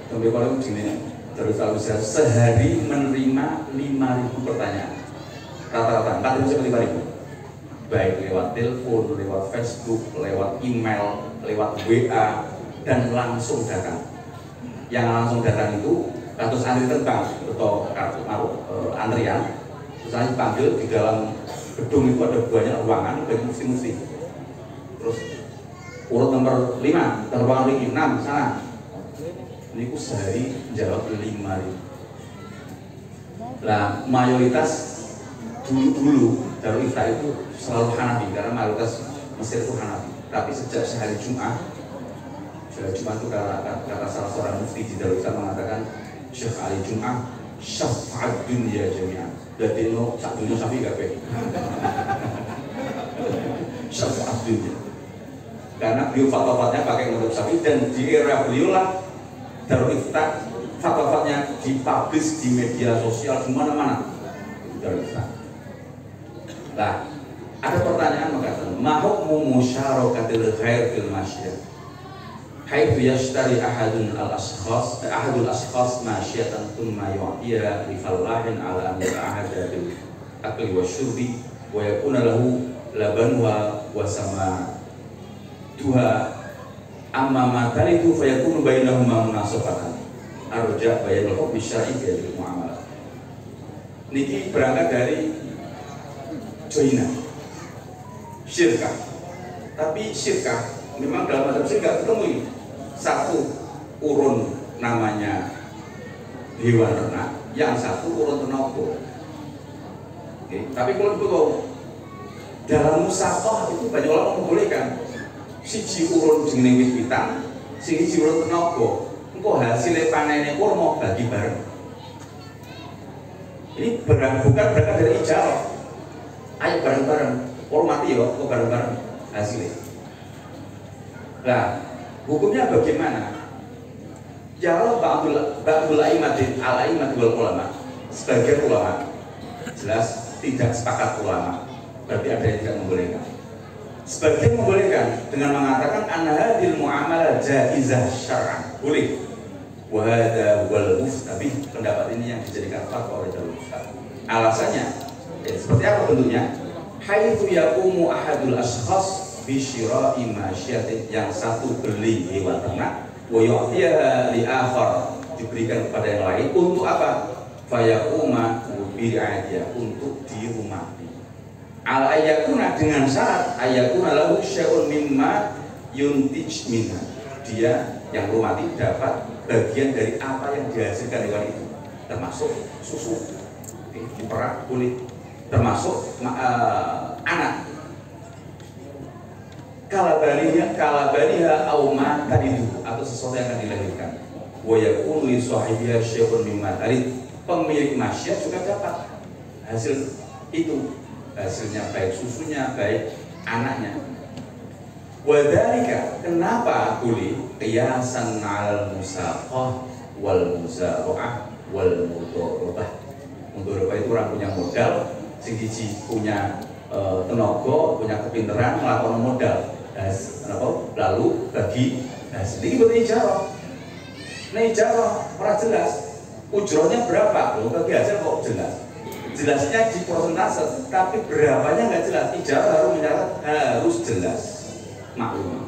sampai kalau begini. Terus kalau bisa sehari menerima 5.000 pertanyaan, rata-rata 4.000 sampai 5.000, baik lewat telepon, lewat Facebook, lewat email, lewat WA, dan langsung datang. Yang langsung datang itu kasus antri terbang atau kartu antrian, terus saya panggil di dalam gedung itu ada banyak ruangan bagi mufti-mufti. Terus urut nomor 5 ruangan ini 6 sana. Ini ku sehari jawab 5.000. Lah mayoritas dulu Darul Ifta itu selalu Hanafi karena mayoritas Mesir itu Hanafi. Tapi sejak sehari Jumat itu kata salah seorang mufti di Darul Ifta mengatakan Syekh Ali Jum'ah syafa'at dunia jami'an. Jadi no sak dunia sapi gak pe. Syafa'at dunia. Karena beliau fatwa-fatwanya pakai menurut sapi dan di era beliau lah Darul Ifta fatwa-fatwanya dipublish di media sosial di mana-mana. Darul Ifta. Nah, ada pertanyaan mengatakan, ma hukmu musyarakatil khair fil masyiyah? Haitsu yashtari ahadul ashkhas masyiyatan thumma yu'tiha li fallahin ala an ya'ahada bil akli wasyurbi wa yakuna lahu labanha wa samaduha amma ma talidu fa yakunu bainahuma munasabatan arja bayanul hukmi syar'i bil muamalah. Niki berangkat dari joinan syirkah, tapi syirkah memang dalam adab syirkah ketemu ini satu urun namanya hewan ternak, yang satu urun tenaga. Tapi kalau betul dalam musaqah itu banyak orang membolehkan siji urun jenenge wit-witan, siji urun tenaga. Engko hasilnya panennya kurma bagi bareng. Ini bukan berangkat dari ijarah. Ayo bareng-bareng, hormati ya, kok bareng-bareng hasilnya. Nah, hukumnya bagaimana? Ya Allah, ba'dul a'immatin al-a'immat wal ulama. Sebagian ulama jelas tidak sepakat ulama, berarti ada yang tidak membolehkan. Sebagian membolehkan dengan mengatakan anna hadhil muamalah jaizah syar'an, boleh. Wa hadza wal mufti, pendapat ini yang dijadikan fatwa oleh Darul Ifta. Alasannya seperti apa bentuknya? Haitsu yaqumu ahadul ashkhas bi syira'i masyiatin, yang satu beli hewan ternak wa yu'tiha li akhar, diberikan kepada yang lain untuk apa? Fayaquma bi ri'ayatiha, untuk di rumah. Al ayakuna, dengan syarat ayakuna lahu syai'un mimma yuntij minha, dia yang rumati dapat bagian dari apa yang dihasilkan hewan itu, termasuk susu, diperak kulit, termasuk anak. Kalabaniha auma tadidu, atau sesuatu yang akan dilahirkan. Wa yakunu li sahibiha syai'un mimma tarid, pemilik masyiyah juga dapat hasil itu, hasilnya baik susunya baik anaknya. Wadhalika, kenapa boleh? Qiyasan 'alal musaqah wal muzara'ah wal mudharabah. Mudharabah itu orang punya modal, siji punya tenaga, punya kepintaran, melakukan modal, lalu bagi hasil. Ini berarti ijarah. Nah ijarah ora jelas ujrohnya berapa, bagi hasil kok jelas. Jelasnya di persentase, tapi berapanya nggak jelas. Ijarah harus mencatat, harus jelas maklumah,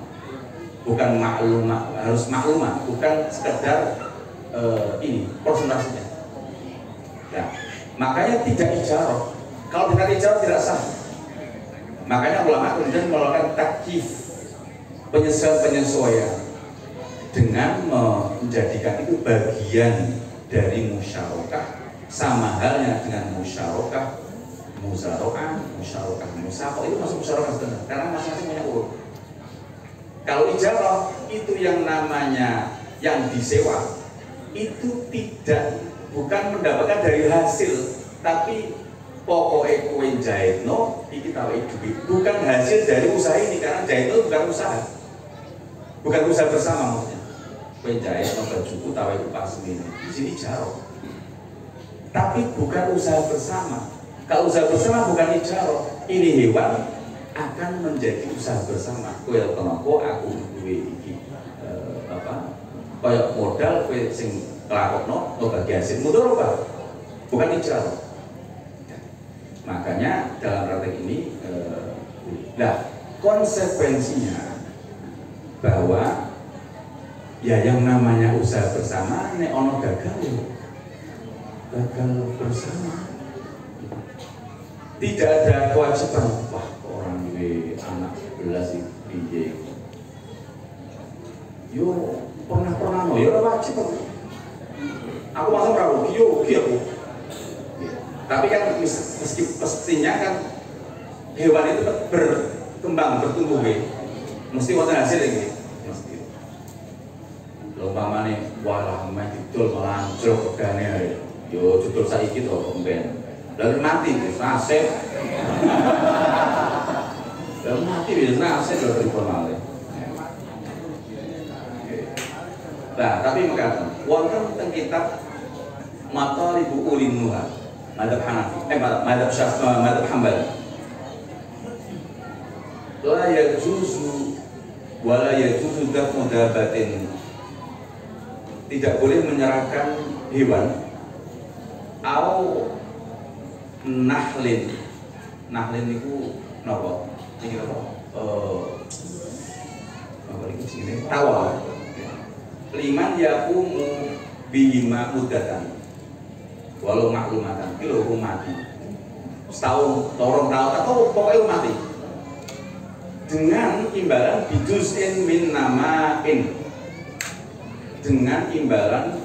bukan maklumah, harus maklumah, bukan sekedar ini persentasenya. Nah, makanya tidak ijarah. Kalau tidak ijarah tidak sah. Makanya ulama kemudian melakukan takyif, penyesuaian dengan menjadikan itu bagian dari musyarakah, sama halnya dengan musyarakah, muzara'ah, musyarakah, musaqah, itu masuk musyarakah sebenarnya, karena masing-masing punya urut. Kalau ijarah itu yang namanya yang disewa, itu bukan mendapatkan dari hasil, tapi pokoknya kowe jahitno iki tawe duit, bukan hasil dari usaha ini, karena jahitno bukan usaha bersama maksudnya. Kowe jahitno bajuku tawe upah semene, di sini ijarah, tapi bukan usaha bersama. Kalau usaha bersama bukan ijarah, ini hewan akan menjadi usaha bersama. Kowe tenaga, aku duwe iki kayak modal kowe sing nglakokno to bagi hasil mudharabah, bukan ijarah. Makanya dalam praktek ini konsekuensinya bahwa ya yang namanya usaha bersama nek ono gagal bersama. tidak ada kewajiban. Wah, orang ini anak 11 piye. Yo pernah no, yo wajib aku. Aku masuk rawu, yo aku. Tapi kan mestinya kan hewan itu berkembang, bertumbuh mesti wonten hasil iki. Mesti. Umpamane walah meh didol melancruk regane yo didol saiki to pemben. Lalu mati wis nasib. Lalu mati wis nasib lho diponale. Nah, tapi mengatakan wonten teng kitab Mathalibul Ulin Nuha, madzhab Hanafi, madzhab Syafi'i, madzhab Hambali. La yajuzu wa la yajuzu dafnu dabatin. Tidak boleh menyerahkan hewan au nahlin. Nahlin itu napa? Iki napa? Apa iki jenenge? Tawa. Liman yaqumu bihima mudatan walau maklumatan kilo mati setahun, torong tahun atau pokoknya mati dengan imbalan biduzin min namain, dengan imbalan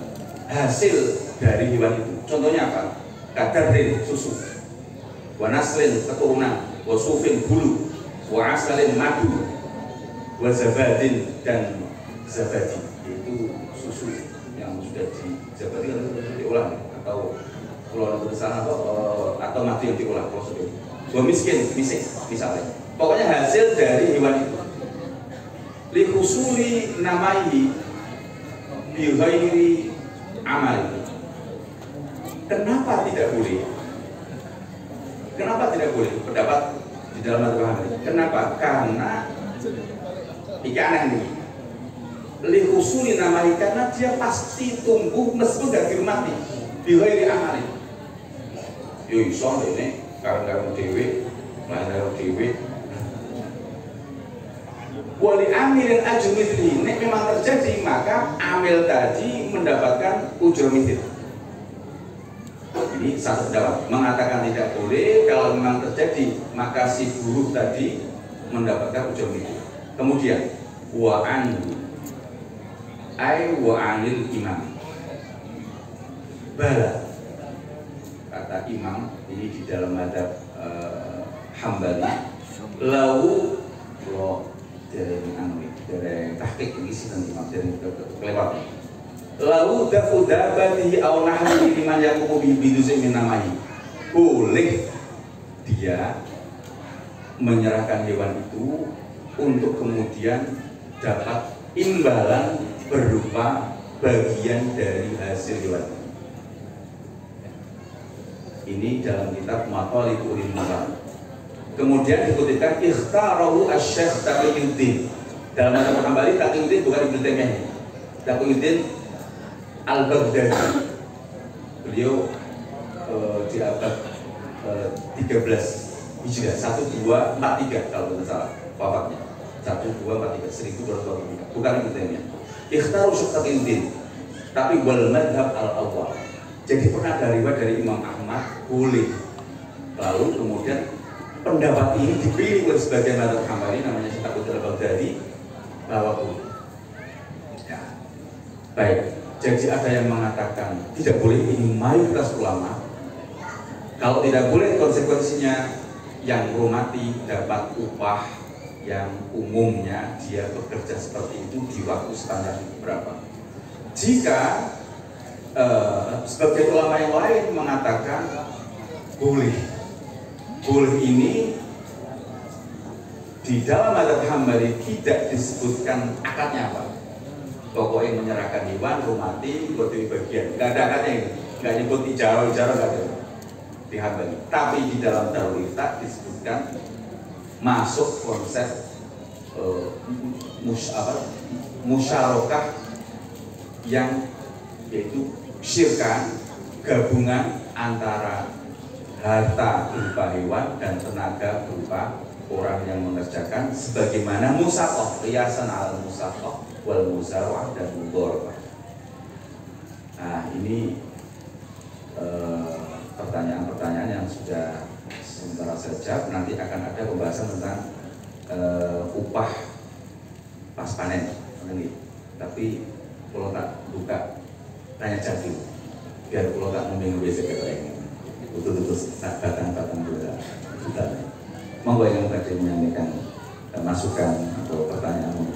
hasil dari hewan itu. Contohnya apa? Kadarin susu, wanaslin keturunan, wasufin bulu, wa asalin madu, wa zabadin dan zabadi, yaitu susu yang sudah dijabati kan diolah atau keluar dari sana atau madu yang diolah prosedur. Dua miskin, misalnya. Pokoknya hasil dari hewan itu. Li husuli namaihi bi ghairi amali. Kenapa tidak boleh? Kenapa tidak boleh? Pendapat di dalam madzhab Hanafi. Kenapa? Karena iki aneh nih. Li husuli namaihi, karena dia pasti tumbuh meskipun gak dirumati. Bi ghairi amali. Yo iso ini karang-karang dhewe, lahir dhewe. Wali amilin ajur mithli, nek memang terjadi maka amil tadi mendapatkan ujur mithil. Ini satu pendapat mengatakan tidak boleh, kalau memang terjadi maka si buruh tadi mendapatkan ujur mithil. Kemudian wa an ai wa anil imam. Bala, kata imam ini di dalam madzhab Hambali, lau lo dari tahqiq ini sih nanti dari kelewat. Lalu dafu dabati au nahri liman yaqumu bi biduzin min namahi. Boleh dia menyerahkan hewan itu untuk kemudian dapat imbalan berupa bagian dari hasil hewan. Ini dalam kitab Mathalibul Ulin Nuha. Kemudian dikutipkan ikhtarahu asy-Syaikh Taqiyuddin. Dalam madzhab Hambali Taqiyuddin bukan Ibnu Taimiyah. Taqiyuddin Al-Baghdadi. Beliau di abad 13 Hijriah 1243 kalau tidak salah wafatnya. 1243 1243. Bukan Ibnu Taimiyah. Ikhtaru Syekh Taqiyuddin. Tapi wal madhab al-awwal. Jadi pernah ada riwayat dari Imam Ahmad boleh. Lalu kemudian pendapat ini dipilih oleh sebagian madzhab Hambali, namanya Syekh Al-Baghdadi, bahwa boleh. Ya. Baik, jadi ada yang mengatakan tidak boleh, ini mayoritas ulama. Kalau tidak boleh, konsekuensinya yang hormati dapat upah yang umumnya dia bekerja seperti itu di waktu standar berapa. Jika sebagian ulama yang lain mengatakan boleh. Boleh ini di dalam madzhab Hambali tidak disebutkan akadnya apa. Pokoknya menyerahkan hewan, hormati, berdiri bagian. Nggak ada akadnya ini. Nggak nyebut ijarah nggak ada di Hambali. Tapi di dalam Darul Ifta disebutkan masuk konsep musyarakah yang yaitu syirkan, gabungan antara harta berupa hewan dan tenaga berupa orang yang mengerjakan, sebagaimana musaqah, qiyasan al musaqah wal muzarwah dan mudharabah. Nah, ini pertanyaan-pertanyaan yang sudah sementara Mas Rajab nanti akan ada pembahasan tentang upah pas panen. Tapi kalau tak buka tanya jadi biar kalau tak ngomong sekitar ini betul-betul tak batang-batang juga. Monggo yang tadi menyampaikan masukan atau pertanyaan